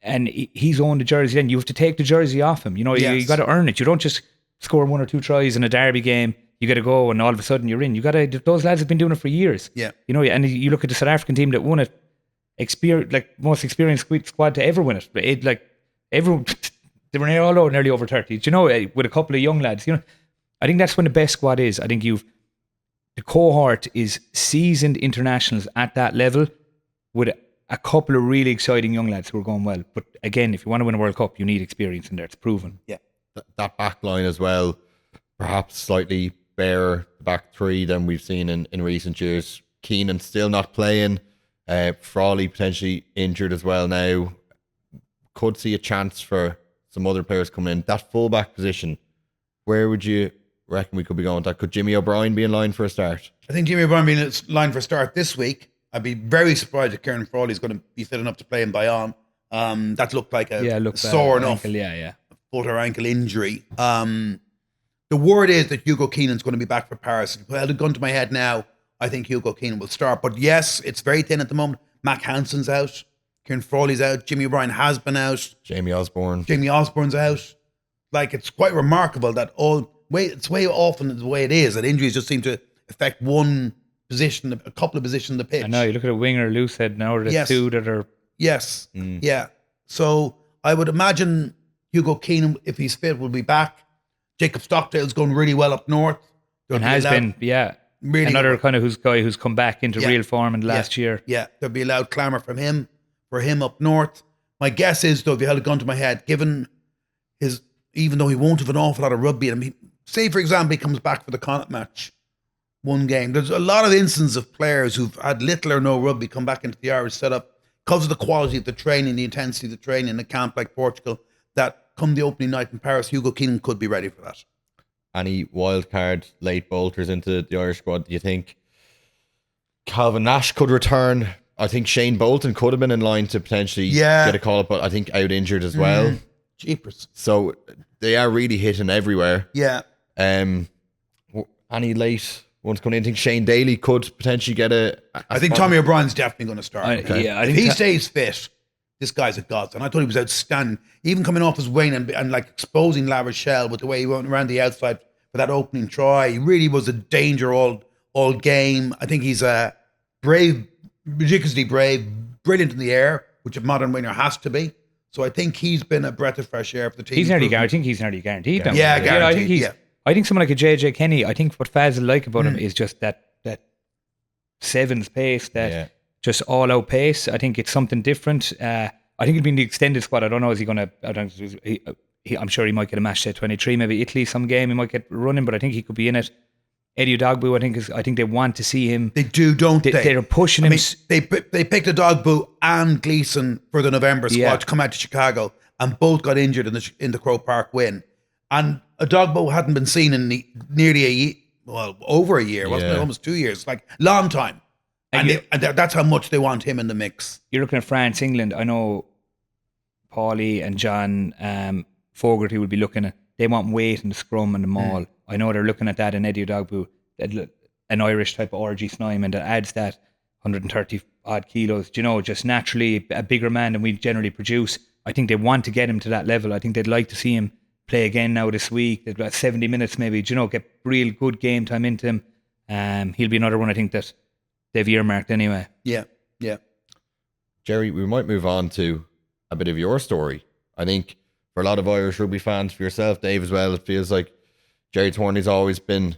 S1: and he's owned the jersey. Then you have to take the jersey off him. You know, you got to earn it. You don't just score one or two tries in a derby game. You got to go, and all of a sudden you're in. You got to. Those lads have been doing it for years.
S2: Yeah.
S1: You know, and you look at the South African team that won it, most experienced squad to ever win it. Everyone. They were nearly over 30. Do you know, with a couple of young lads, you know, I think that's when the best squad is. I think the cohort is seasoned internationals at that level with a couple of really exciting young lads who are going well. But again, if you want to win a World Cup, you need experience in there. It's proven.
S2: Yeah.
S3: That back line as well, perhaps slightly barer back three than we've seen in recent years. Keenan still not playing. Frawley potentially injured as well now. Could see a chance for some other players coming in. That fullback position, where would you reckon we could be going with that? Could Jimmy O'Brien be in line for a start?
S2: I think Jimmy O'Brien being in line for a start this week. I'd be very surprised if Kieran Frawley's going to be fit enough to play in Bayonne. That looked like a sore enough foot or ankle injury. The word is that Hugo Keenan's going to be back for Paris. If I had a gun to my head now, I think Hugo Keenan will start. But yes, it's very thin at the moment. Mac Hansen's out. Kieran Frawley's out. Jimmy O'Brien has been out.
S3: Jamie Osborne's
S2: out. Like, it's quite remarkable that it's way often the way it is that injuries just seem to affect one position, a couple of positions in the pitch.
S1: I know, you look at a winger, Loosehead now, or the two that are...
S2: Yes, yeah. So I would imagine Hugo Keenan, if he's fit, will be back. Jacob Stockdale's going really well up north.
S1: And has been, really another kind of who's come back into real form in the last year.
S2: Yeah, there'll be a loud clamour for him up north. My guess is, though, if you held a gun to my head, given even though he won't have an awful lot of rugby, and say, for example, he comes back for the Connacht match, one game. There's a lot of instances of players who've had little or no rugby come back into the Irish setup because of the quality of the training, the intensity of the training in a camp like Portugal, that come the opening night in Paris, Hugo Keenan could be ready for that.
S3: Any wild card late bolters into the Irish squad, do you think? Calvin Nash could return. I think Shane Bolton could have been in line to potentially get a call up, but I think out injured as well.
S2: Jeepers.
S3: So they are really hitting everywhere.
S2: Yeah.
S3: Any late ones coming in? I think Shane Daly could potentially get
S2: I think Tommy O'Brien's definitely going to start.
S1: Yeah, I
S2: if
S1: think
S2: he stays fit, this guy's a godsend. I thought he was outstanding. Even coming off his wing and like exposing La Rochelle with the way he went around the outside for that opening try. He really was a danger all game. I think he's a brave, ridiculously brave, brilliant in the air, which a modern winger has to be. So I think he's been a breath of fresh air for the team.
S1: He's nearly guaranteed. I think he's nearly guaranteed.
S2: Yeah, guaranteed.
S1: I think someone like a JJ Kenny, I think what Faz will like about him is just that sevens pace, that just all out pace. I think it's something different. I think it'll be in the extended squad. I don't know, is he going to, I'm sure he might get a match day 23, maybe Italy some game, he might get running, but I think he could be in it. Eddie Udogbu, I think they want to see him.
S2: They do, don't they?
S1: They're pushing him.
S2: They picked Udogbu and Gleeson for the November squad to come out to Chicago, and both got injured in the Croke Park win. And Udogbu hadn't been seen in nearly a year, over a year, wasn't it? Almost 2 years, like long time. And that's how much they want him in the mix.
S1: You're looking at France, England. I know Paulie and John Fogarty will be looking at. They want weight in the scrum and the maul. I know they're looking at that in Eddie Udogbu, an Irish type of RG Snyman that adds that 130 odd kilos. Just naturally a bigger man than we generally produce. I think they want to get him to that level. I think they'd like to see him play again now this week. They've got 70 minutes maybe. Get real good game time into him. He'll be another one I think that they've earmarked anyway.
S2: Yeah.
S3: Gerry, we might move on to a bit of your story. I think for a lot of Irish rugby fans, for yourself, Dave, as well, it feels like Gerry Thornley's always been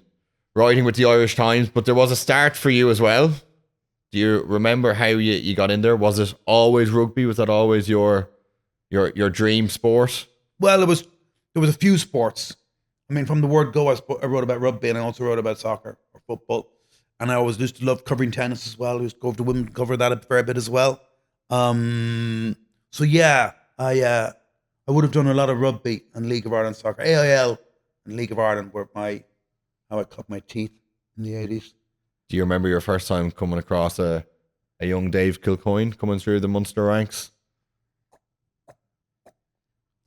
S3: writing with the Irish Times, but there was a start for you as well. Do you remember how you got in there? Was it always rugby? Was that always your dream sport?
S2: Well, there was a few sports. I mean, from the word go, I wrote about rugby, and I also wrote about soccer or football. And I always used to love covering tennis as well. I used to go over to women, cover that a fair bit as well. So yeah, I would have done a lot of rugby and League of Ireland soccer. AIL and League of Ireland were how I cut my teeth in the 80s.
S3: Do you remember your first time coming across a young Dave Kilcoyne coming through the Munster ranks?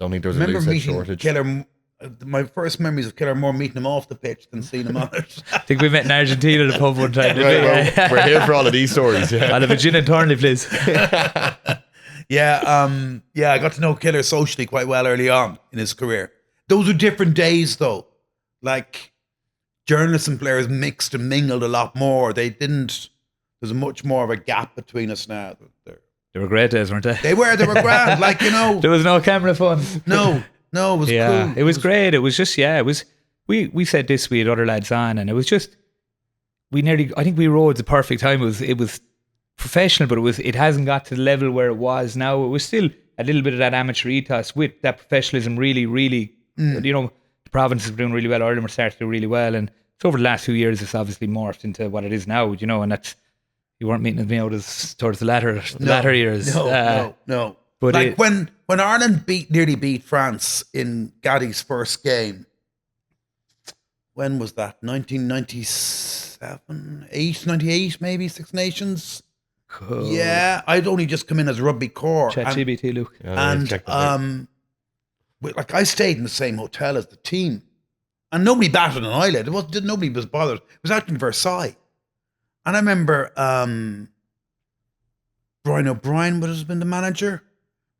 S3: Don't think there was a loose shortage.
S2: Killer, my first memories of Killer more meeting him off the pitch than seeing him on it.
S1: I think we met in Argentina at a pub one time.
S3: Right, we're here for all of these stories. Yeah.
S1: I'll have a gin and Thornley, please.
S2: I got to know Killer socially quite well early on in his career. Those were different days, though. Like, journalists and players mixed and mingled a lot more. There's much more of a gap between us now.
S1: They were great days, weren't they?
S2: They were grand.
S1: There was no camera phone.
S2: No, it was cool.
S1: It was great. It was just, we said this, we had other lads on, and it was just, I think we rode the perfect time. It was professional, but it hasn't got to the level where it was now. It was still a little bit of that amateur ethos with that professionalism really, really, the provinces were doing really well, Ireland were starting to do really well, and it's over the last few years it's obviously morphed into what it is now, and that's, you weren't meeting with me towards the latter years.
S2: No.
S1: But
S2: like when Ireland nearly beat France in Gaddy's first game, when was that? 1997, 98 maybe, Six Nations?
S1: Cool.
S2: Yeah, I'd only just come in as rugby core.
S1: ChatGPT, Luke.
S2: I stayed in the same hotel as the team, and nobody batted an eyelid. Nobody was bothered. It was out in Versailles, and I remember Brian O'Brien would have been the manager,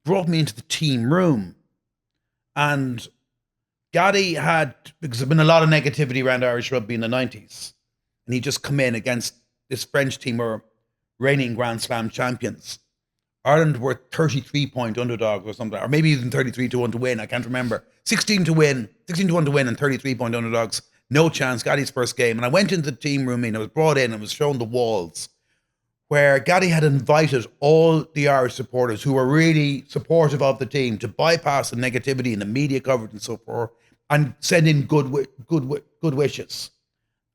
S2: brought me into the team room, and Gaddy because there'd been a lot of negativity around Irish rugby in the 90s, and he'd just come in against this French team who were reigning Grand Slam champions. Ireland were 33-point underdogs or something, or maybe even 33-1 to win. I can't remember. 16 to win and 33-point underdogs. No chance. Gaddy's first game. And I went into the team room and I was brought in and was shown the walls where Gaddy had invited all the Irish supporters who were really supportive of the team to bypass the negativity and the media coverage and so forth and send in good wishes.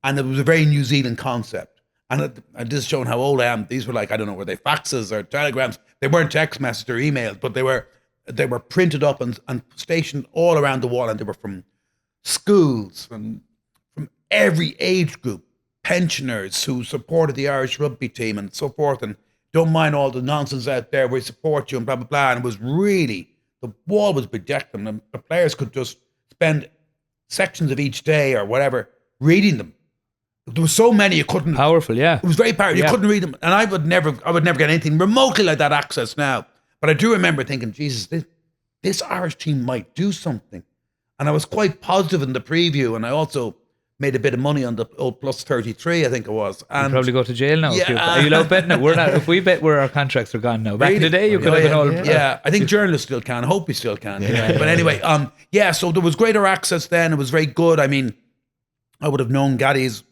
S2: And it was a very New Zealand concept. And this is showing how old I am. These were like, I don't know, were they faxes or telegrams? They weren't text messages or emails, but they were printed up and stationed all around the wall. And they were from schools, from every age group, pensioners who supported the Irish rugby team and so forth, and don't mind all the nonsense out there, we support you and blah, blah, blah. And it was really, the wall was bedecked them. And the players could just spend sections of each day or whatever reading them. There were so many you couldn't.
S1: Powerful, yeah.
S2: It was very powerful. You couldn't read them. And I would never get anything remotely like that access now. But I do remember thinking, Jesus, this Irish team might do something. And I was quite positive in the preview. And I also made a bit of money on the old plus 33, I think it was. And
S1: you'll probably go to jail now.
S2: Yeah,
S1: Are you allowed betting it? We're not. If we bet, our contracts are gone now. Back in the day, you could have been all.
S2: Yeah, I think journalists still can. I hope we still can. Yeah. But anyway, so there was greater access then. It was very good. I mean, I would have known Gaddy's.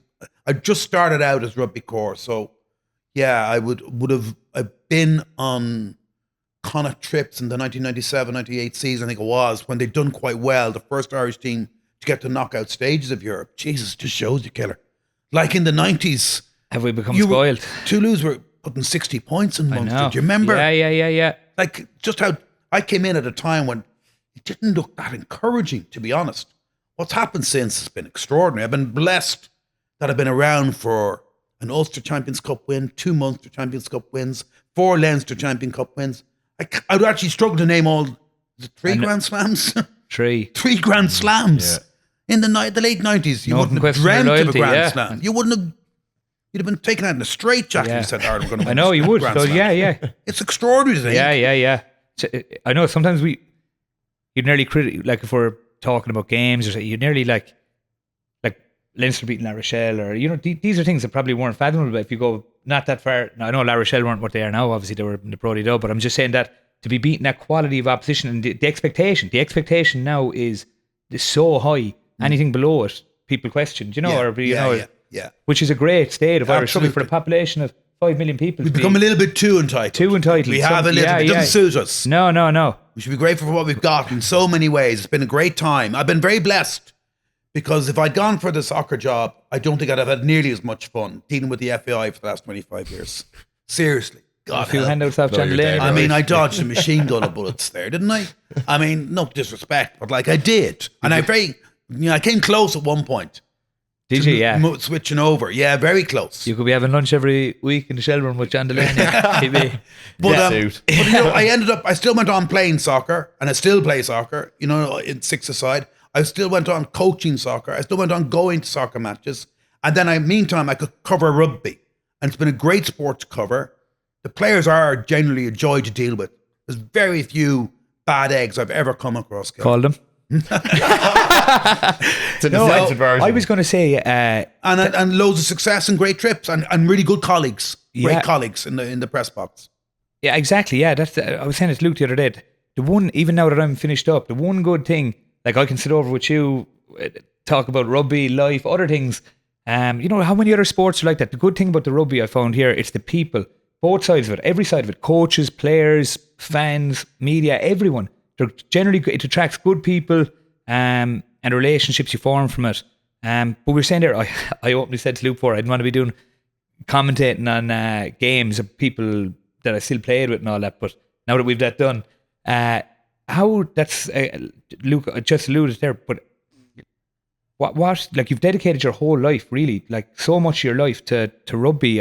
S2: I just started out as rugby corps, so yeah, I would have been on Connacht trips in the 1997-98 season, I think it was, when they'd done quite well, the first Irish team to get to knockout stages of Europe. Jesus, just shows you, killer. Like in the 90s.
S1: Have we become spoiled?
S2: Toulouse were putting 60 points in Munster. Do you remember?
S1: Yeah.
S2: Like just how I came in at a time when it didn't look that encouraging, to be honest. What's happened since has been extraordinary. I've been blessed that I've been around for an Ulster Champions Cup win, 2 Munster Champions Cup wins, 4 Leinster Champions Cup wins. I would actually struggle to name all the 3 Grand Slams.
S1: 3
S2: Grand Slams. Yeah. In the late 90s, you wouldn't have dreamt of a Grand Slam. You wouldn't have. You'd have been taken out in a straitjacket if you said, "Ireland going to win."
S1: I know you would. So yeah.
S2: It's extraordinary to think.
S1: Yeah. I know sometimes you'd nearly like if we're talking about games or something, you'd nearly like Leinster beating La Rochelle, or these are things that probably weren't fathomable. But if you go not that far, I know La Rochelle weren't what they are now. Obviously, they were in the Pro Dub, but I'm just saying that to be beating that quality of opposition and the expectation now is so high. Anything below it, people question.
S2: Yeah.
S1: Which is a great state of Irish rugby for a population of 5 million people.
S2: We've become a little bit too entitled. We have a little bit. It doesn't suit us.
S1: No.
S2: We should be grateful for what we've got in so many ways. It's been a great time. I've been very blessed. Because if I'd gone for the soccer job, I don't think I'd have had nearly as much fun dealing with the FAI for the last 25 years. Seriously. God,
S1: a few handouts off John Delaney.
S2: I mean, I dodged a machine gun of bullets there, didn't I? I mean, no disrespect, but I did. And I came close at one point.
S1: Did you? Yeah.
S2: Switching over. Yeah, very close.
S1: You could be having lunch every week in the Shelburne with John Delaney.
S2: I still went on playing soccer, and I still play soccer, in 6-a-side. I still went on coaching soccer. I still went on going to soccer matches. And then meantime, I could cover rugby. And it's been a great sport to cover. The players are generally a joy to deal with. There's very few bad eggs I've ever come across.
S1: Call them.
S3: It's a version.
S1: I was going to say...
S2: and loads of success and great trips and really good colleagues. Great colleagues in the press box.
S1: Yeah, exactly. Yeah, I was saying it to Luke the other day. The one, even now that I'm finished up, the one good thing... Like I can sit over with you, talk about rugby, life, other things. How many other sports are like that? The good thing about the rugby I found here, it's the people, both sides of it, every side of it, coaches, players, fans, media, everyone. It attracts good people and the relationships you form from it. But we were saying there, I openly said to Luke before, I didn't want to be commentating on games of people that I still played with and all that. But now that we've that done, how that's Luke just alluded there, but what like you've dedicated your whole life, really, like so much of your life to rugby.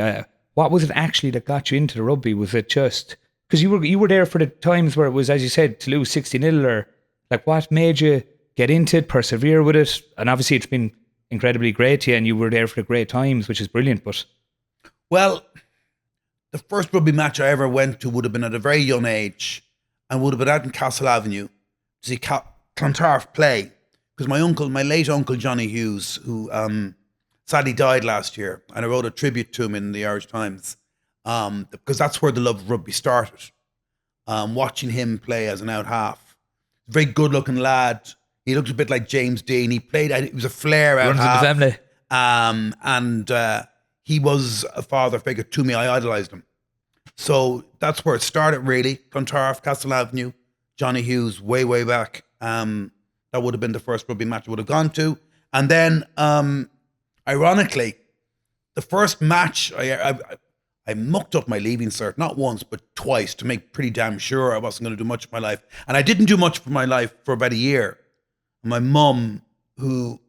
S1: What was it actually that got you into the rugby? Was it just because you were there for the times where it was, as you said, to lose 60-0, or like what made you get into it, persevere with it? And obviously it's been incredibly great to you, and you were there for the great times, which is brilliant. But
S2: the first rugby match I ever went to would have been at a very young age. And would have been out in Castle Avenue to see Clontarf play. Because my late uncle Johnny Hughes, who sadly died last year, and I wrote a tribute to him in the Irish Times, because that's where the love of rugby started. Watching him play as an out half. Very good looking lad. He looked a bit like James Dean. He was a flair out half.
S1: Runs in the
S2: family. And he was a father figure to me. I idolised him. So that's where it started, really. Clontarf, Castle Avenue, Johnny Hughes, way, way back. That would have been the first rugby match I would have gone to. And then, ironically, the first match, I mucked up my leaving cert, not once, but twice, to make pretty damn sure I wasn't going to do much of my life. And I didn't do much for my life for about a year. My mum, who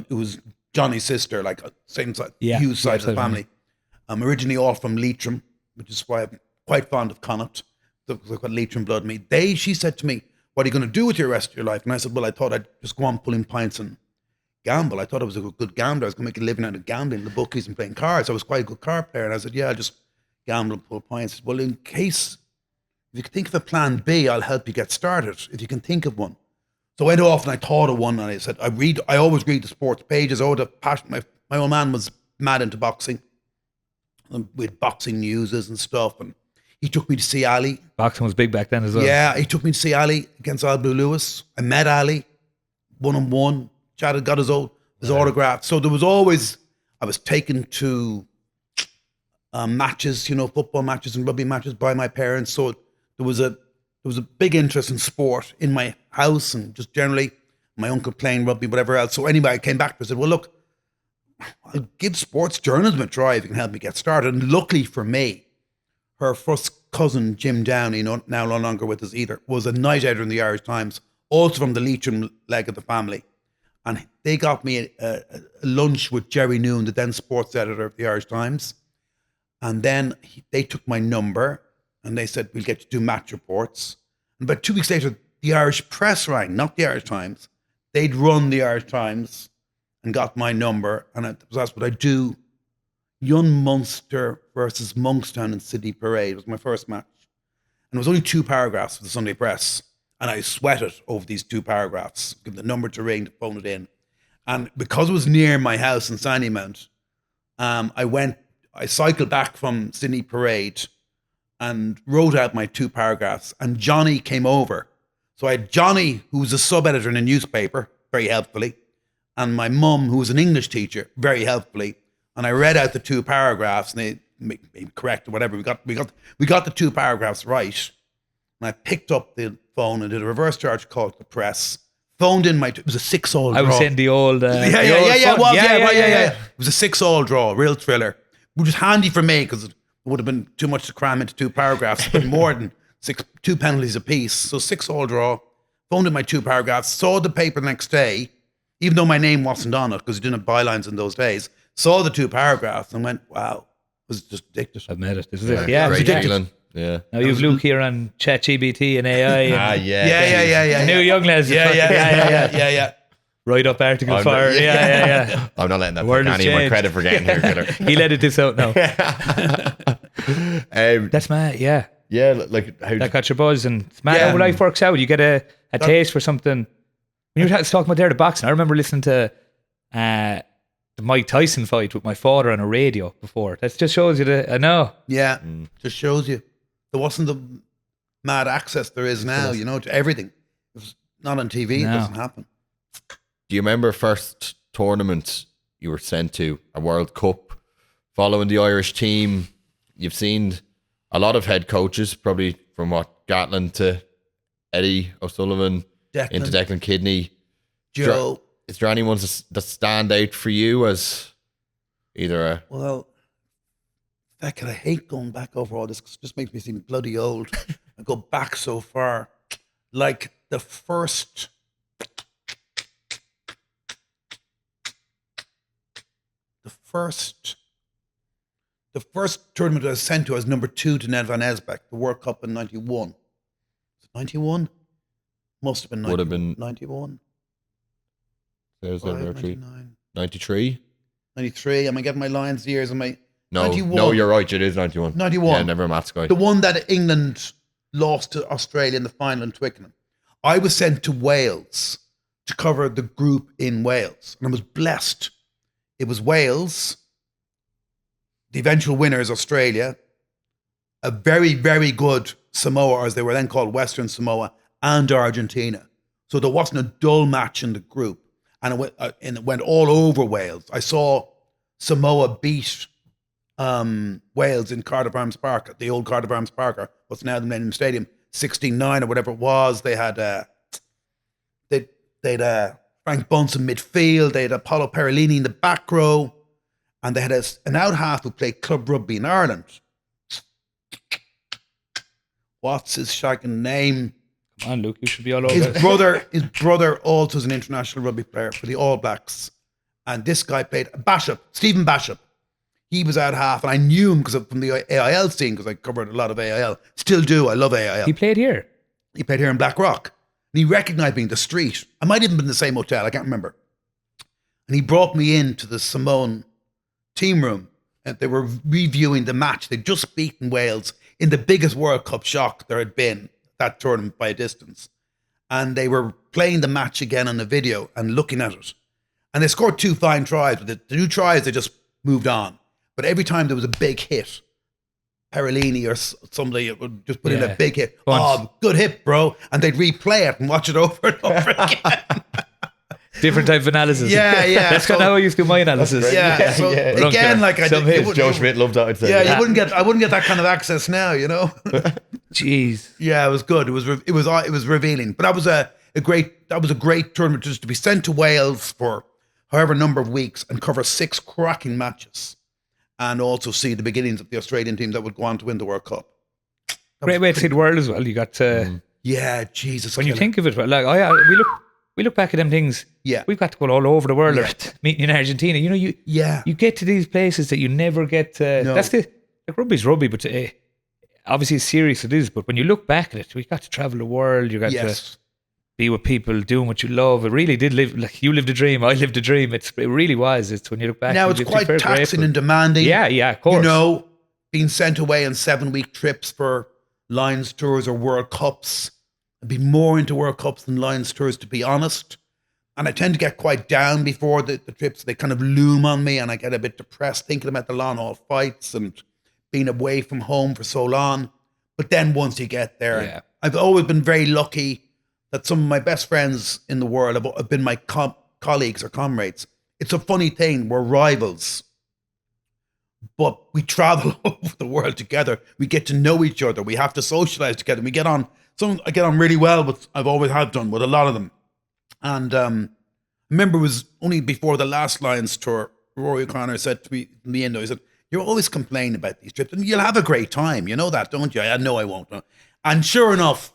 S2: was Johnny's sister, like same side,
S1: Yeah,
S2: huge side of the
S1: absolutely.
S2: family. I'm originally all from Leitrim, which is why I'm quite fond of Connacht. So I've got Leitrim blood in me. She said to me, "What are you going to do with your rest of your life?" And I said, "Well, I thought I'd just go on pulling pints and gamble. I thought I was a good gambler. I was going to make a living out of gambling, the bookies and playing cards. I was quite a good card player." And I said, "Yeah, I'll just gamble and pull pints." Well, in case, if you can think of a plan B, I'll help you get started, if you can think of one. So I went off and I thought of one, and I said, I always read the sports pages. Oh, the passion. My old man was mad into boxing, and with boxing newses and stuff. And he took me to see Ali.
S1: Boxing was big back then as well.
S2: Yeah, he took me to see Ali against Al Blue Lewis. I met Ali, 1-on-1. Chad got his autograph. So there was always, I was taken to matches, football matches and rugby matches by my parents. So there was a big interest in sport in my house and just generally my uncle playing rugby, whatever else. So anyway, I came back to it and said, "Well, look, I'll give sports journalism a try if you can help me get started." And luckily for me, her first cousin, Jim Downey, now no longer with us either, was a night editor in the Irish Times, also from the Leitrim leg of the family. And they got me a lunch with Gerry Noon, the then sports editor of the Irish Times. And then they took my number and they said, "We'll get you to do match reports." And about 2 weeks later, the Irish Press rang, not the Irish Times. They'd run the Irish Times and got my number. And I was asked, would I do Young Munster versus Monkstown in Sydney Parade. It was my first match. And it was only 2 paragraphs for the Sunday Press. And I sweated over these 2 paragraphs, give the number to ring to phone it in. And because it was near my house in Sandymount, I cycled back from Sydney Parade and wrote out my 2 paragraphs. And Johnny came over. So I had Johnny, who was a sub-editor in a newspaper, very helpfully, and my mum, who was an English teacher, very helpfully. And I read out the 2 paragraphs, and they made me correct or whatever. We got the 2 paragraphs right. And I picked up the phone and did a reverse charge call to the press. Phoned in it was a 6-all draw.
S1: I was saying the old.
S2: It was a 6-all draw, real thriller, which was handy for me because it would have been too much to cram into 2 paragraphs, but more than 2 penalties apiece. So 6-all draw. Phoned in my 2 paragraphs. Saw the paper the next day, even though my name wasn't on it because you didn't have bylines in those days. Saw the 2 paragraphs and went, "Wow, I was just addicted."
S1: I've met it. This is it. Yeah,
S3: great
S1: addicted.
S3: feeling. Yeah.
S1: Now you've Luke here on ChatGPT and AI. And
S2: Yeah.
S1: New young lads.
S2: Yeah.
S1: Write up article
S3: I'm
S1: for.
S3: not-
S1: Yeah.
S3: I'm not letting that
S1: World
S3: take
S1: has
S3: any more
S1: changed.
S3: credit for getting here, killer.
S1: He'll edit this out now. That's mad. Yeah.
S3: Yeah, like how
S1: That got your buzz, and it's mad
S2: Yeah.
S1: how life works out. You get a taste for something. When you were talking about there the boxing, I remember listening to the Mike Tyson fight with my father on a radio before. That just shows you that I know.
S2: Yeah, just shows you there wasn't the mad access there is now, to everything. If it's not on TV,
S1: No.
S2: it doesn't happen.
S3: do you remember first tournament you were sent to, a World Cup, following the Irish team? You've seen a lot of head coaches, probably from Gatlin to Eddie O'Sullivan into Declan Kidney.
S2: Joe.
S3: Is there anyone that stand out for you as either a...
S2: Well, Beckett, I hate going back over all this because it just makes me seem bloody old. I go back so far. Like the first tournament I was sent to, I was number 2 to Ned Van Esbeck, the World Cup in 91. Was it 91? Must have been 90,
S3: Would have been
S2: 91.
S3: There's
S2: 99.
S3: 93?
S2: 93. Am I getting my Lions years? Am I?
S3: No,
S2: 91.
S3: no, you're right. It is 91.
S2: 91.
S3: Yeah, never a maths guy.
S2: The one that England lost to Australia in the final in Twickenham. I was sent to Wales to cover the group in Wales. And I was blessed. It was Wales. The eventual winner is Australia. A very, very good Samoa, or as they were then called, Western Samoa, and Argentina. So there wasn't a dull match in the group. And it went all over Wales. I saw Samoa beat Wales in Cardiff Arms Park, the old Cardiff Arms Park, or what's now the Millennium Stadium, 16-9 or whatever it was. They had they'd Frank Bunce in midfield. They had Apollo Perellini in the back row, and they had an out half who played club rugby in Ireland. What's his shagging name?
S1: Come on, Luke, you should be all over this.
S2: His brother also is an international rugby player for the All Blacks. And this guy played Stephen Bashop. He was out half, and I knew him because from the AIL scene, because I covered a lot of AIL. Still do. I love AIL.
S1: He played here.
S2: He played here in Black Rock. And he recognised me in the street. I might have even been in the same hotel. I can't remember. And he brought me into the Simone team room. And they were reviewing the match. They'd just beaten Wales in the biggest World Cup shock there had been, that tournament by a distance. And they were playing the match again on the video and looking at it. And they scored 2 fine tries. But the 2 tries, they just moved on. But every time there was a big hit, Perellini or somebody would just put in a big hit. Oh, good hit, bro. And they'd replay it and watch it over and over again.
S1: Different type of analysis.
S2: Yeah.
S1: That's kind of how I used to do my analysis.
S2: Yeah. So again, like I
S3: some
S2: did,
S3: hits Joe Schmidt loved that. I'd say.
S2: Yeah, I wouldn't get that kind of access now, you know.
S1: Jeez.
S2: Yeah, it was good. It was revealing. But that was a great tournament, just to be sent to Wales for however number of weeks and cover 6 cracking matches, and also see the beginnings of the Australian team that would go on to win the World Cup.
S1: Great way to see the world as well. You got to
S2: Jesus.
S1: When you think of it, like we look back at them things.
S2: Yeah,
S1: we've got to go all over the world. Meeting in Argentina, you know, you get to these places that you never get to.
S2: No.
S1: That's like rugby's rugby, but obviously it's serious it is. But when you look back at it, we got to travel the world. You got to be with people, doing what you love. It really did live, like you lived a dream. I lived a dream. It really was. It's when you look back.
S2: Now it's quite taxing and demanding.
S1: Yeah, of course.
S2: You know, being sent away on 7-week trips for Lions tours or World Cups. I'd be more into World Cups than Lions tours, to be honest. And I tend to get quite down before the trips. They kind of loom on me, and I get a bit depressed thinking about the long haul fights and being away from home for so long. But then once you get there, I've always been very lucky that some of my best friends in the world have been my colleagues or comrades. It's a funny thing. We're rivals, but we travel over the world together. We get to know each other. We have to socialize together. We get on. I get on really well with. I've always have done with a lot of them. And I remember it was only before the last Lions tour, Rory O'Connor said to me in the end, he said, "You're always complaining about these trips, and you'll have a great time. You know that, don't you?" I know I won't. And sure enough,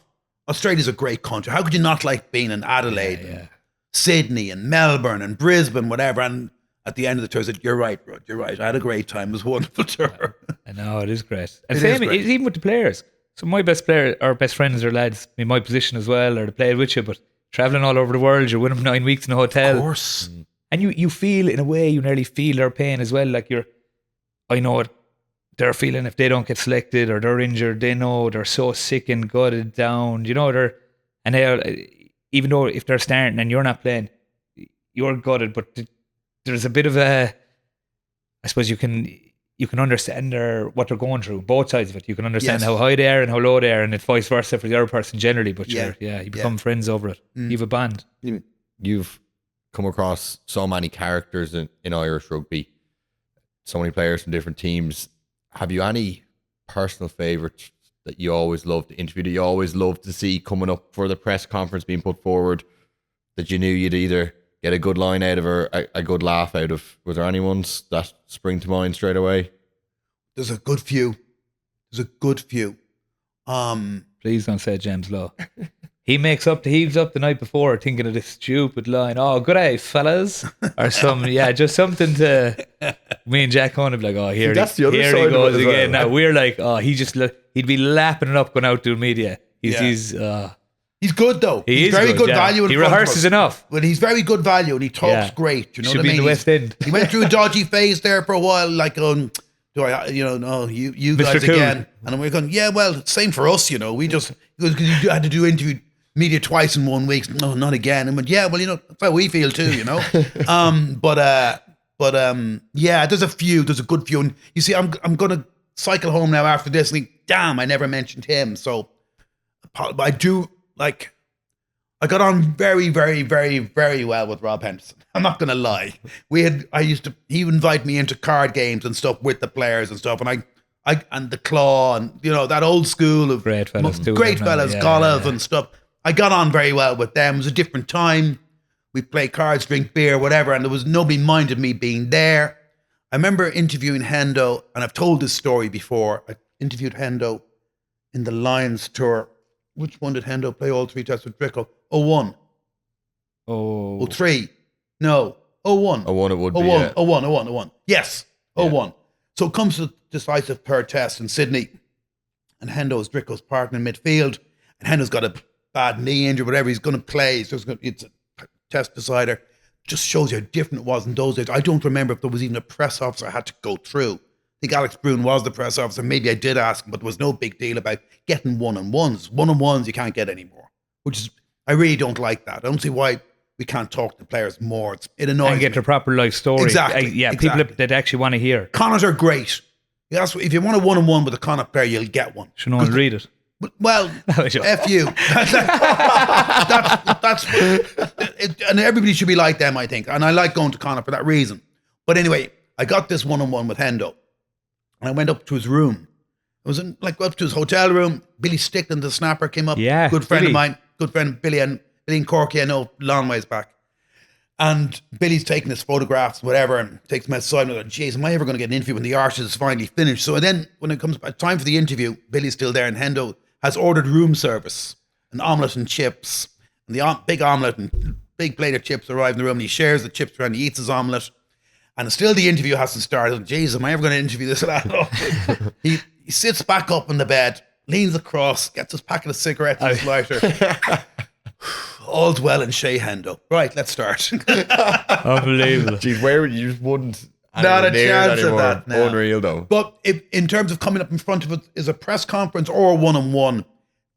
S2: Australia's a great country. How could you not like being in Adelaide, and Sydney, and Melbourne, and Brisbane, whatever? And at the end of the tour, I said, "You're right, Rod. You're right. I had a great time. It was a wonderful tour."
S1: I know, it is great. And same, even with the players. So my best friends are lads in my position as well, or they play with you, but travelling all over the world, you're with them 9 weeks in a hotel.
S2: Of course.
S1: And you feel, in a way, you nearly feel their pain as well. Like I know what they're feeling if they don't get selected or they're injured. They know they're so sick and gutted down. You know, even though if they're starting and you're not playing, you're gutted. But there's a bit of I suppose you can understand what they're going through, both sides of it. You can understand how high they are and how low they are, and it's vice versa for the other person generally. But you become friends over it. You have a bond.
S3: You've come across so many characters in Irish rugby, so many players from different teams. Have you any personal favourites that you always loved to interview, that you always loved to see coming up for the press conference being put forward, that you knew you'd either get a good line out of or a good laugh out of? Was there any ones that spring to mind straight away?
S2: There's a good few.
S1: Please don't say James Law. He heaves up the night before thinking of this stupid line, "Oh, good day, fellas," or just something to me and Jack Cohn would be like, "Oh, here he goes again." Now we're like, "Oh, he'd be lapping it up going out to the media." He's
S2: good though. He's very good value.
S1: He rehearses enough,
S2: but he's very good value and he talks great. You know
S1: Should
S2: what
S1: be
S2: I mean?
S1: in the West End.
S2: He went through a dodgy phase there for a while, like you guys
S1: Cool.
S2: again, and we're going, yeah, well, same for us, you know. We just because you had to do interview media twice in 1 week. No, not again. And went, yeah, well, you know, that's how we feel too, you know. There's a few. There's a good few. And you see, I'm gonna cycle home now after this. And think, damn, I never mentioned him. So I do like. I got on very, very, very, very well with Rob Henderson. I'm not gonna lie. He would invite me into card games and stuff with the players and stuff, and I and the Claw and that old school of
S1: great fellas,
S2: Golov and stuff. I got on very well with them. It was a different time. We play cards, drink beer, whatever, and there was nobody minded me being there. I remember interviewing Hendo, and I've told this story before. I interviewed Hendo in the Lions tour. Which one did Hendo play all 3 tests with Drickle? 01. 03. No. 01.
S3: 01 it would be,
S2: 01,
S3: yeah.
S2: 01. Yes, 01. So it comes to the decisive third test in Sydney, and Hendo's Dricko's partner in midfield, and Hendo's got a bad knee injury, whatever, he's going to play. It's a test decider. Just shows you how different it was in those days. I don't remember if there was even a press officer I had to go through. I think Alex Brune was the press officer. Maybe I did ask him, but there was no big deal about getting one-on-ones. One-on-ones you can't get anymore, which is, I really don't like that. I don't see why we can't talk to players more. It annoys me.
S1: And get the proper life story.
S2: Exactly.
S1: People that actually want to hear.
S2: Connors are great. If you want a one-on-one with a Connacht player, you'll get one.
S1: Should no one read it?
S2: Well, F you. That's and everybody should be like them, I think. And I like going to Connacht for that reason. But anyway, I got this one-on-one with Hendo. And I went up to his room. I was up to his hotel room. Billy Stickland, the snapper, came up.
S1: Yeah,
S2: good friend
S1: Billy.
S2: of mine. Good friend Billy and Corky, I know, long ways back. And Billy's taking his photographs, whatever, and takes me aside. And I'm like, geez, am I ever going to get an interview when the Arches is finally finished? So then, when it comes time for the interview, Billy's still there, and Hendo has ordered room service, an omelette and chips. And the big omelette and big plate of chips arrive in the room, and he shares the chips around, he eats his omelette. And still the interview hasn't started. Jeez, am I ever going to interview this lad? He sits back up in the bed, leans across, gets his packet of cigarettes and his lighter. All's well in Shea Hendo. Right, let's start.
S1: Unbelievable.
S3: Geez, you just wouldn't.
S2: Not a chance of that. No.
S3: Unreal though.
S2: But in terms of coming up in front of it, is a press conference or a one-on-one,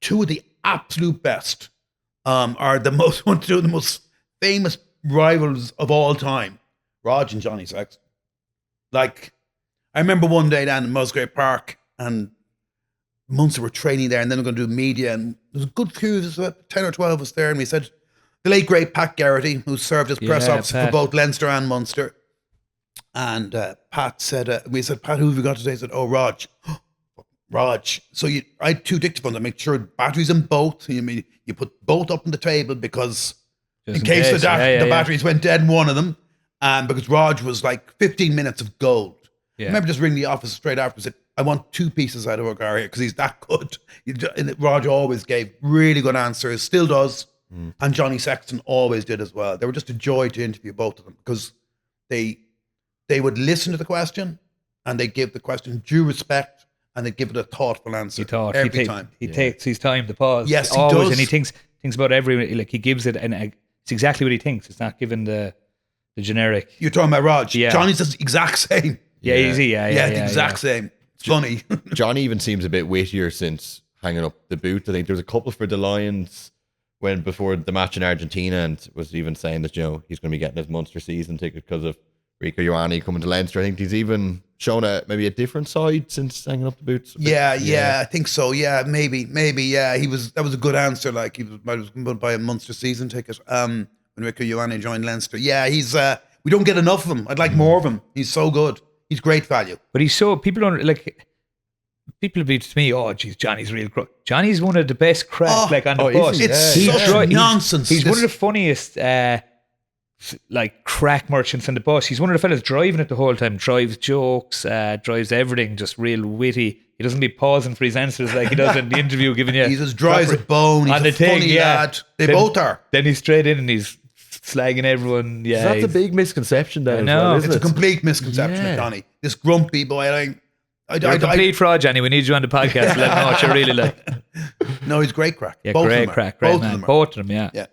S2: two of the absolute best are two of the most famous rivals of all time, Rog and Johnny Sexton. Like, I remember one day down in Musgrave Park, and Munster were training there, and then we're going to do media, and there was a good few, there was 10 or 12 of us there, and we said, the late great Pat Garrity, who served as press officer for both Leinster and Munster, and Pat said, we said, Pat, who have we got today? He said, oh, Rog. Rog. So I had two dictaphones. I make sure batteries in both. You put both up on the table because in case the batteries went dead in one of them, and because Rog was like 15 minutes of gold. I remember just ringing the office straight after and said, I want two pieces out of O'Gara because he's that good. And Rog always gave really good answers, still does. And Johnny Sexton always did as well. They were just a joy to interview both of them because they would listen to the question and they give the question due respect and they give it a thoughtful answer every time.
S1: He takes his time to pause.
S2: Yes, he
S1: always,
S2: does.
S1: And he thinks about he gives it, and it's exactly what he thinks. It's not given the generic.
S2: You're talking about Rog.
S1: Yeah.
S2: Johnny's the exact same.
S1: Yeah, easy.
S2: The exact same. It's funny.
S3: Johnny even seems a bit wittier since hanging up the boot. I think there was a couple for the Lions before the match in Argentina, and was even saying that he's going to be getting his Munster season ticket because of Rico Ioane coming to Leinster. I think he's even shown maybe a different side since hanging up the boots.
S2: Yeah, I think so. Yeah, maybe. Yeah, that was a good answer. Like he was going to buy a Munster season ticket. When Rico Ioane joined Leinster. Yeah, he's. We don't get enough of him. I'd like more of him. He's so good. He's great value.
S1: But he's so, people don't, like, people be to me, oh, geez, Johnny's real crook. Johnny's one of the best crack, on the bus.
S2: It's such nonsense.
S1: He's one of the funniest, crack merchants on the bus. He's one of the fellas driving it the whole time, drives jokes, drives everything, just real witty. He doesn't be pausing for his answers like he does in the interview, giving you.
S2: He's as dry as a bone. He's a funny lad. They both are.
S1: Then he's straight in and he's slagging everyone. Yeah,
S3: that's a big misconception there.
S1: No,
S2: it's a complete misconception of Johnny. This grumpy boy.
S1: You're a complete fraud, Johnny. We need you on the podcast. Let know what you're really like.
S2: No, he's great crack.
S1: Yeah,
S2: both
S1: great crack. Great man. Both of them, yeah.
S2: Yeah.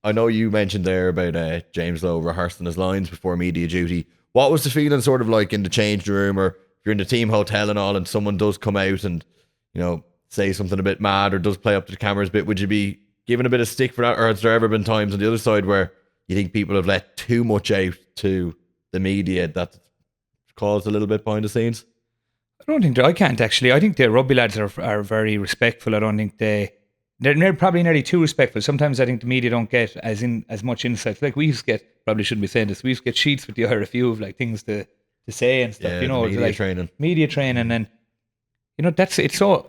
S3: I know you mentioned there about James Lowe rehearsing his lines before media duty. What was the feeling sort of like in the change room, or if you're in the team hotel and all, and someone does come out and say something a bit mad or does play up to the cameras a bit? Would you be given a bit of stick for that, or has there ever been times on the other side where you think people have let too much out to the media that caused a little bit behind the scenes?
S1: I don't think I can't actually. I think the rugby lads are very respectful. I don't think they're probably nearly too respectful. Sometimes I think the media don't get as much insight. Like we used to get, probably shouldn't be saying this, we used to get sheets with the RFU of like things to say and stuff. Media training, and it's so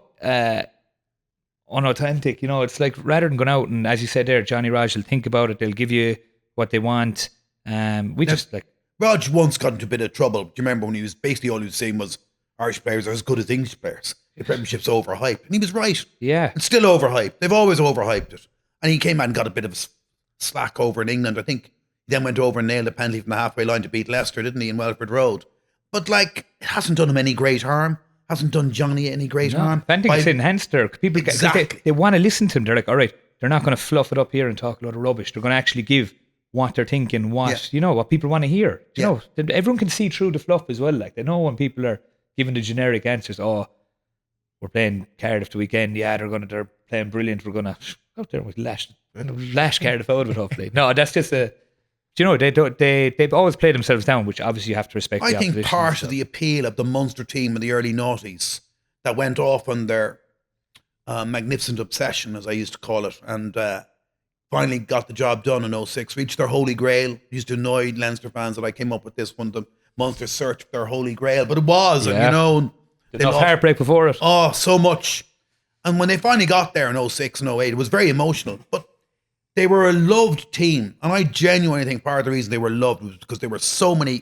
S1: unauthentic. It's like rather than going out and, as you said there, Johnny Raj will think about it. They'll give you what they want.
S2: Raj once got into a bit of trouble. Do you remember when he was basically all he was saying was Irish players are as good as English players. The Premiership's overhyped. And he was right.
S1: Yeah.
S2: It's still overhyped. They've always overhyped it. And he came out and got a bit of slack over in England. I think He then went over and nailed a penalty from the halfway line to beat Leicester, didn't he, in Welford Road? But like, it hasn't done him any great harm. Hasn't done Johnny any great harm.
S1: If anything, it's enhanced there. People they want to listen to him. They're like, all right, they're not going to fluff it up here and talk a lot of rubbish. They're going to actually give what they're thinking, what people want to hear. You know, everyone can see through the fluff as well. Like, they know when people are giving the generic answers. Oh, we're playing Cardiff the weekend. Yeah, they're playing brilliant. We're gonna go out there and lash Cardiff out of it. Hopefully, no, that's just they've always played themselves down, which obviously you have to respect.
S2: I think part of the appeal of the Munster team in the early noughties that went off on their magnificent obsession, as I used to call it, and finally got the job done in 06, reached their holy grail. Used to annoy Leinster fans that I came up with this one, the Munster search for their holy grail, but it was, and you know,
S1: there's no heartbreak before it.
S2: Oh, so much. And when they finally got there in 06 and 08, it was very emotional, but they were a loved team. And I genuinely think part of the reason they were loved was because there were so many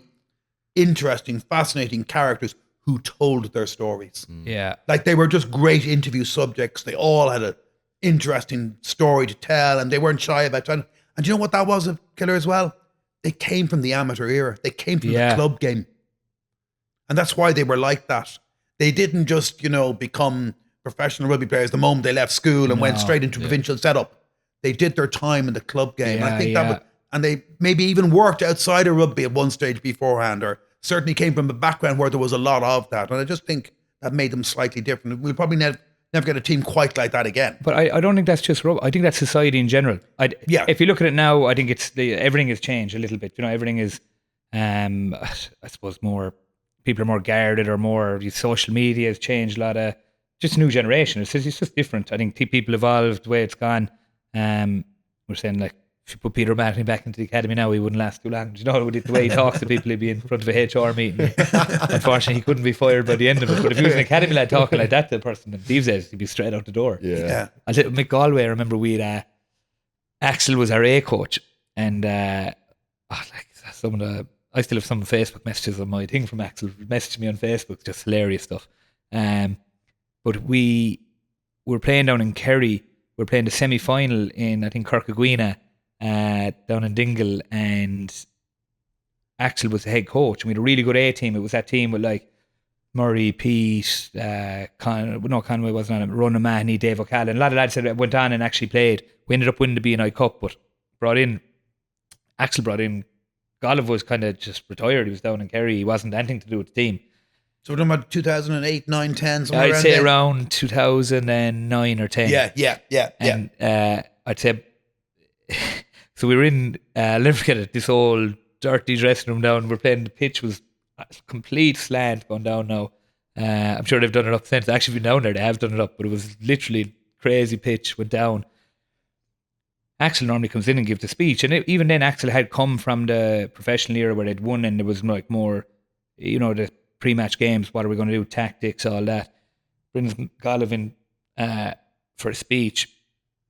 S2: interesting, fascinating characters who told their stories.
S1: Yeah.
S2: Like, they were just great interview subjects. They all had an interesting story to tell, and they weren't shy about telling. And do you know what that was, a killer as well? They came from the amateur era. They came from the club game. And that's why they were like that. They didn't just, become professional rugby players the moment they left school and went straight into provincial setup. They did their time in the club game. I think that was, and they maybe even worked outside of rugby at one stage beforehand, or certainly came from a background where there was a lot of that. And I just think that made them slightly different. We'll probably never get a team quite like that again.
S1: But I don't think that's just rugby. I think that's society in general. If you look at it now, I think everything has changed a little bit. Everything is, I suppose, more, people are more guarded, or more, social media has changed a lot of, just a new generation. It's just different. I think people evolved the way it's gone. We're saying, like, if you put Peter Martin back into the academy now, he wouldn't last too long. The way he talks to people, he'd be in front of a HR meeting. Unfortunately, he couldn't be fired by the end of it. But if he was an academy lad talking like that to the person in these days, he'd be straight out the door.
S3: Yeah.
S1: I said, Mick Galway, I remember Axel was our A coach, and I still have some Facebook messages on my thing from Axel. Messaged me on Facebook, just hilarious stuff. But we were playing down in Kerry. We were playing the semi-final in, I think, Kirkaguina, down in Dingle, and Axel was the head coach, and we had a really good A team. It was that team with, like, Murray, Pete, Conway wasn't on it, Ronan Mahoney, Dave O'Callaghan. A lot of lads that went on and actually played. We ended up winning the B&I Cup, but Axel brought in, Golov was kind of just retired. He was down in Kerry. He wasn't anything to do with the team.
S2: So we're talking about 2008, 9, 10, somewhere
S1: I'd
S2: around
S1: say
S2: then?
S1: around 2009 or 10.
S2: Yeah.
S1: And I'd say, so we were in, I'll never forget it, this old dirty dressing room down. We're playing, the pitch was a complete slant going down now. I'm sure they've done it up since. They've actually been down there, they have done it up, but it was literally crazy pitch, went down. Axel normally comes in and gives the speech, and even then Axel had come from the professional era where they'd won, and there was like more, the pre-match games, what are we going to do, tactics, all that. Brings Golovin for a speech.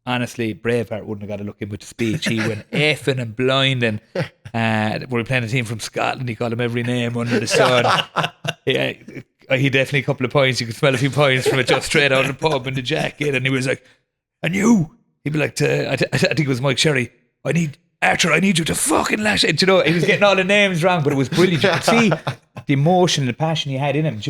S1: Honestly, Braveheart wouldn't have got a look in with the speech. He went effing and blinding. We were playing a team from Scotland. He called him every name under the sun. He definitely a couple of points. You could smell a few points from it just straight out of the pub in the jacket. And he was like, and you? He'd be like, I think it was Mike Sherry, I need you to fucking lash it. He was getting all the names wrong, but it was brilliant. You could see the emotion and the passion he had in him.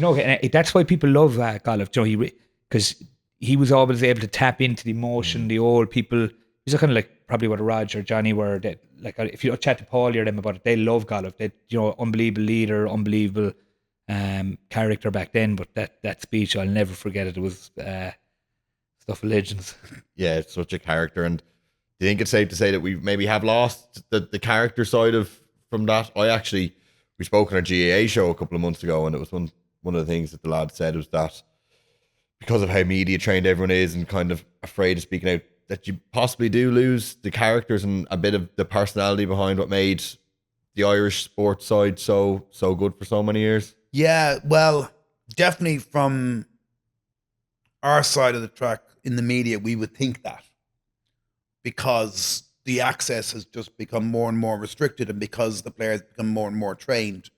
S1: That's why people love Golov, because he was always able to tap into the emotion, the old people. He's kind of like probably what Roger or Johnny were. Like, if you chat to Paul or them about it, they love Golov. They, unbelievable leader, unbelievable character back then. But that speech, I'll never forget it. It was stuff of legends.
S3: Yeah, it's such a character. And do you think it's safe to say that we maybe have lost the character side from that? We spoke on our GAA show a couple of months ago, and it was one of the things that the lad said was that because of how media trained everyone is and kind of afraid of speaking out, that you possibly do lose the characters and a bit of the personality behind what made the Irish sports side so good for so many years.
S2: Yeah, well, definitely from our side of the track in the media, we would think that, because the access has just become more and more restricted, and because the players become more and more trained.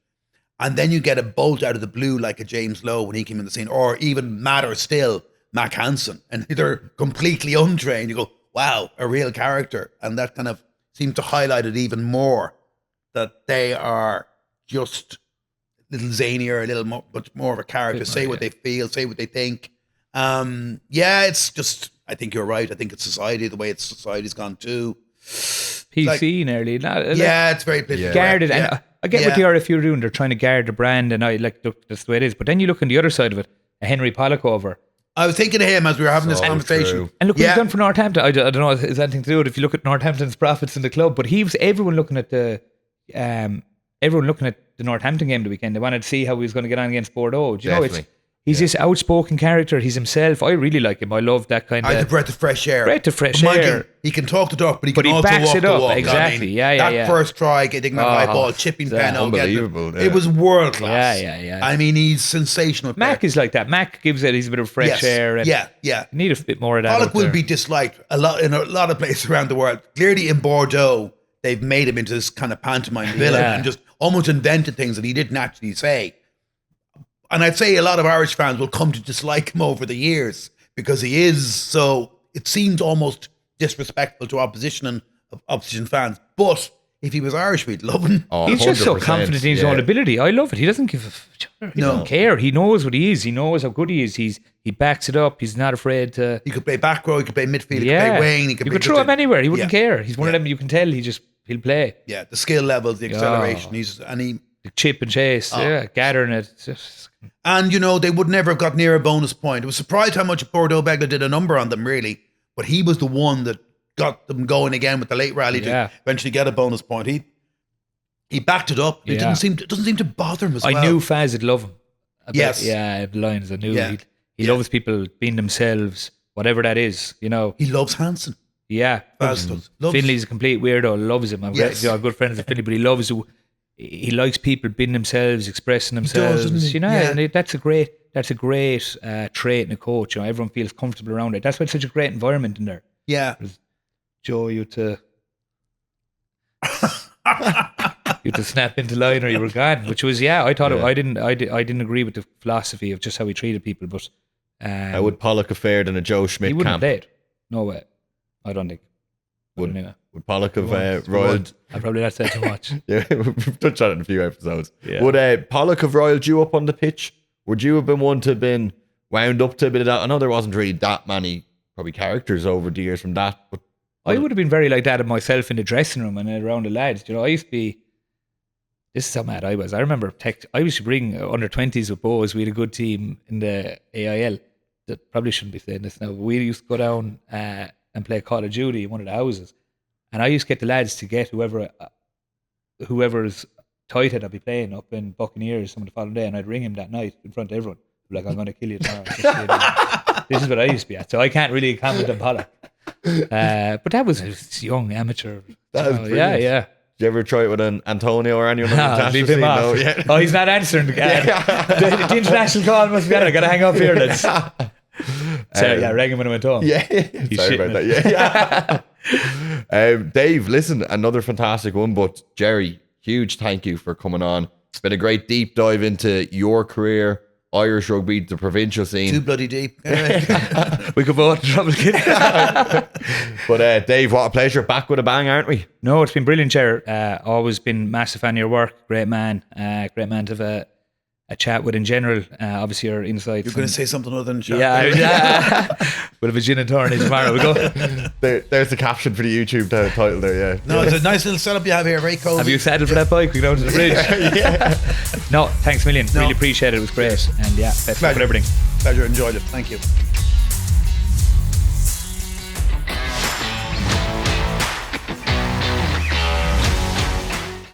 S2: And then you get a bolt out of the blue like a James Lowe when he came in the scene, or even madder still, Mac Hansen, and they're completely untrained. You go, wow, a real character. And that kind of seem to highlight it even more, that they are just a little zanier, a little much more of a character, say what they feel, say what they think. It's just, I think you're right. I think it's society, the way society's gone too.
S1: PC nearly.
S2: It's very political.
S1: Guarded. And I get what the RFU are doing. They're trying to guard the brand, and look, that's the way it is. But then you look on the other side of it, a Henry Pollock over.
S2: I was thinking of him as we were having this conversation.
S3: True.
S1: And look what he's done for Northampton. I don't know if it's anything to do with it if you look at Northampton's profits in the club, but everyone looking at the Northampton game the weekend. They wanted to see how he was going to get on against Bordeaux. Do you know, he's this outspoken character. He's himself. I really like him. I love that kind of...
S2: the breath of fresh air. He can talk the talk, but he can also walk the walk.
S1: Exactly. That
S2: first try, getting that high ball, chipping pen.
S3: Unbelievable.
S2: It was world class.
S1: Yeah.
S2: I mean, he's sensational.
S1: Mac is like that. Mac gives it. He's a bit of fresh air. And you need a bit more of that.
S2: Pollock will be disliked in a lot of places around the world. Clearly in Bordeaux, they've made him into this kind of pantomime villain and just almost invented things that he didn't actually say. And I'd say a lot of Irish fans will come to dislike him over the years because he is so, it seems almost disrespectful to opposition fans. But if he was Irish, we'd love him.
S1: He's just so confident in his own ability. I love it. He doesn't give he doesn't care. He knows what he is. He knows how good he is. He backs it up. He's not afraid to...
S2: He could play back row. He could play midfield. He could play wing.
S1: You could throw him anywhere. He wouldn't care. He's one of them. You can tell he'll play.
S2: Yeah, the skill levels, the acceleration.
S1: The chip and chase. Gathering it.
S2: And, they would never have got near a bonus point. I was surprised how much Bordeaux Begla did a number on them, really. But he was the one that got them going again with the late rally to eventually get a bonus point. He backed it up. It doesn't seem to bother him as well.
S1: I knew Faz would love him.
S2: Yes.
S1: Yeah, the lines. I knew he loves people being themselves, whatever that is, He
S2: loves Hansen.
S1: Yeah.
S2: Faz does.
S1: Finley's a complete weirdo, loves him. I've got good friends with Finley, but he loves he likes people being themselves, expressing themselves.
S2: He does,
S1: and that's a great trait in a coach. Everyone feels comfortable around it. That's why it's such a great environment in there.
S2: Yeah.
S1: Joe, you to snap into line or you were gone. Which was I thought I didn't agree with the philosophy of just how he treated people, but
S3: how would Pollock have fared in a Joe Schmidt
S1: he wouldn't
S3: camp?
S1: have played. No way. I don't think.
S3: Would Pollock have roiled?
S1: I probably not said too much.
S3: Yeah, we've touched on it in a few episodes.
S1: Yeah.
S3: Would Pollock have roiled you up on the pitch? Would you have been one to have been wound up to a bit of that? I know there wasn't really that many probably characters over the years from that, but
S1: I would have been very like that of myself in the dressing room and around the lads. I used to be. This is how mad I was. I remember I used to bring under 20s with Bows. We had a good team in the AIL. That probably shouldn't be saying this now. But we used to go down and play Call of Duty in one of the houses. And I used to get the lads to get whoever's tight head I'd be playing up in Buccaneers some of the following day, and I'd ring him that night in front of everyone. Like, I'm going to kill you tomorrow. This is what I used to be at. So I can't really comment on Pollock. But that was young, amateur.
S3: That was brilliant.
S1: Yeah.
S3: Did you ever try it with an Antonio or anyone?
S1: Leave him off.
S3: No, yeah.
S1: Oh, he's not answering. The international call must be on. I got to hang up here, lads. Rang him when I went home.
S3: Yeah. Sorry about that. Yeah. Dave, listen, another fantastic one. But Gerry, huge thank you for coming on. It's been a great deep dive into your career, Irish rugby, the provincial scene.
S2: Too bloody deep.
S1: We could both trouble kidding.
S3: But Dave, what a pleasure. Back with a bang, aren't we?
S1: No, it's been brilliant, Ger. Always been massive fan of your work. Great man to have a chat with in general. Obviously your insights.
S2: You're going to say something other than chat.
S1: Yeah. We'll have a gin and tonic tomorrow. We go.
S3: There's the caption for the YouTube title there, yeah.
S2: No, it's a nice little setup you have here, very cozy.
S1: Have you saddled for that bike? We go down to the bridge.
S2: Yeah.
S1: No, thanks a million. Really appreciate it. It was great. And best of luck with everything.
S2: Pleasure. Enjoyed it. Thank you.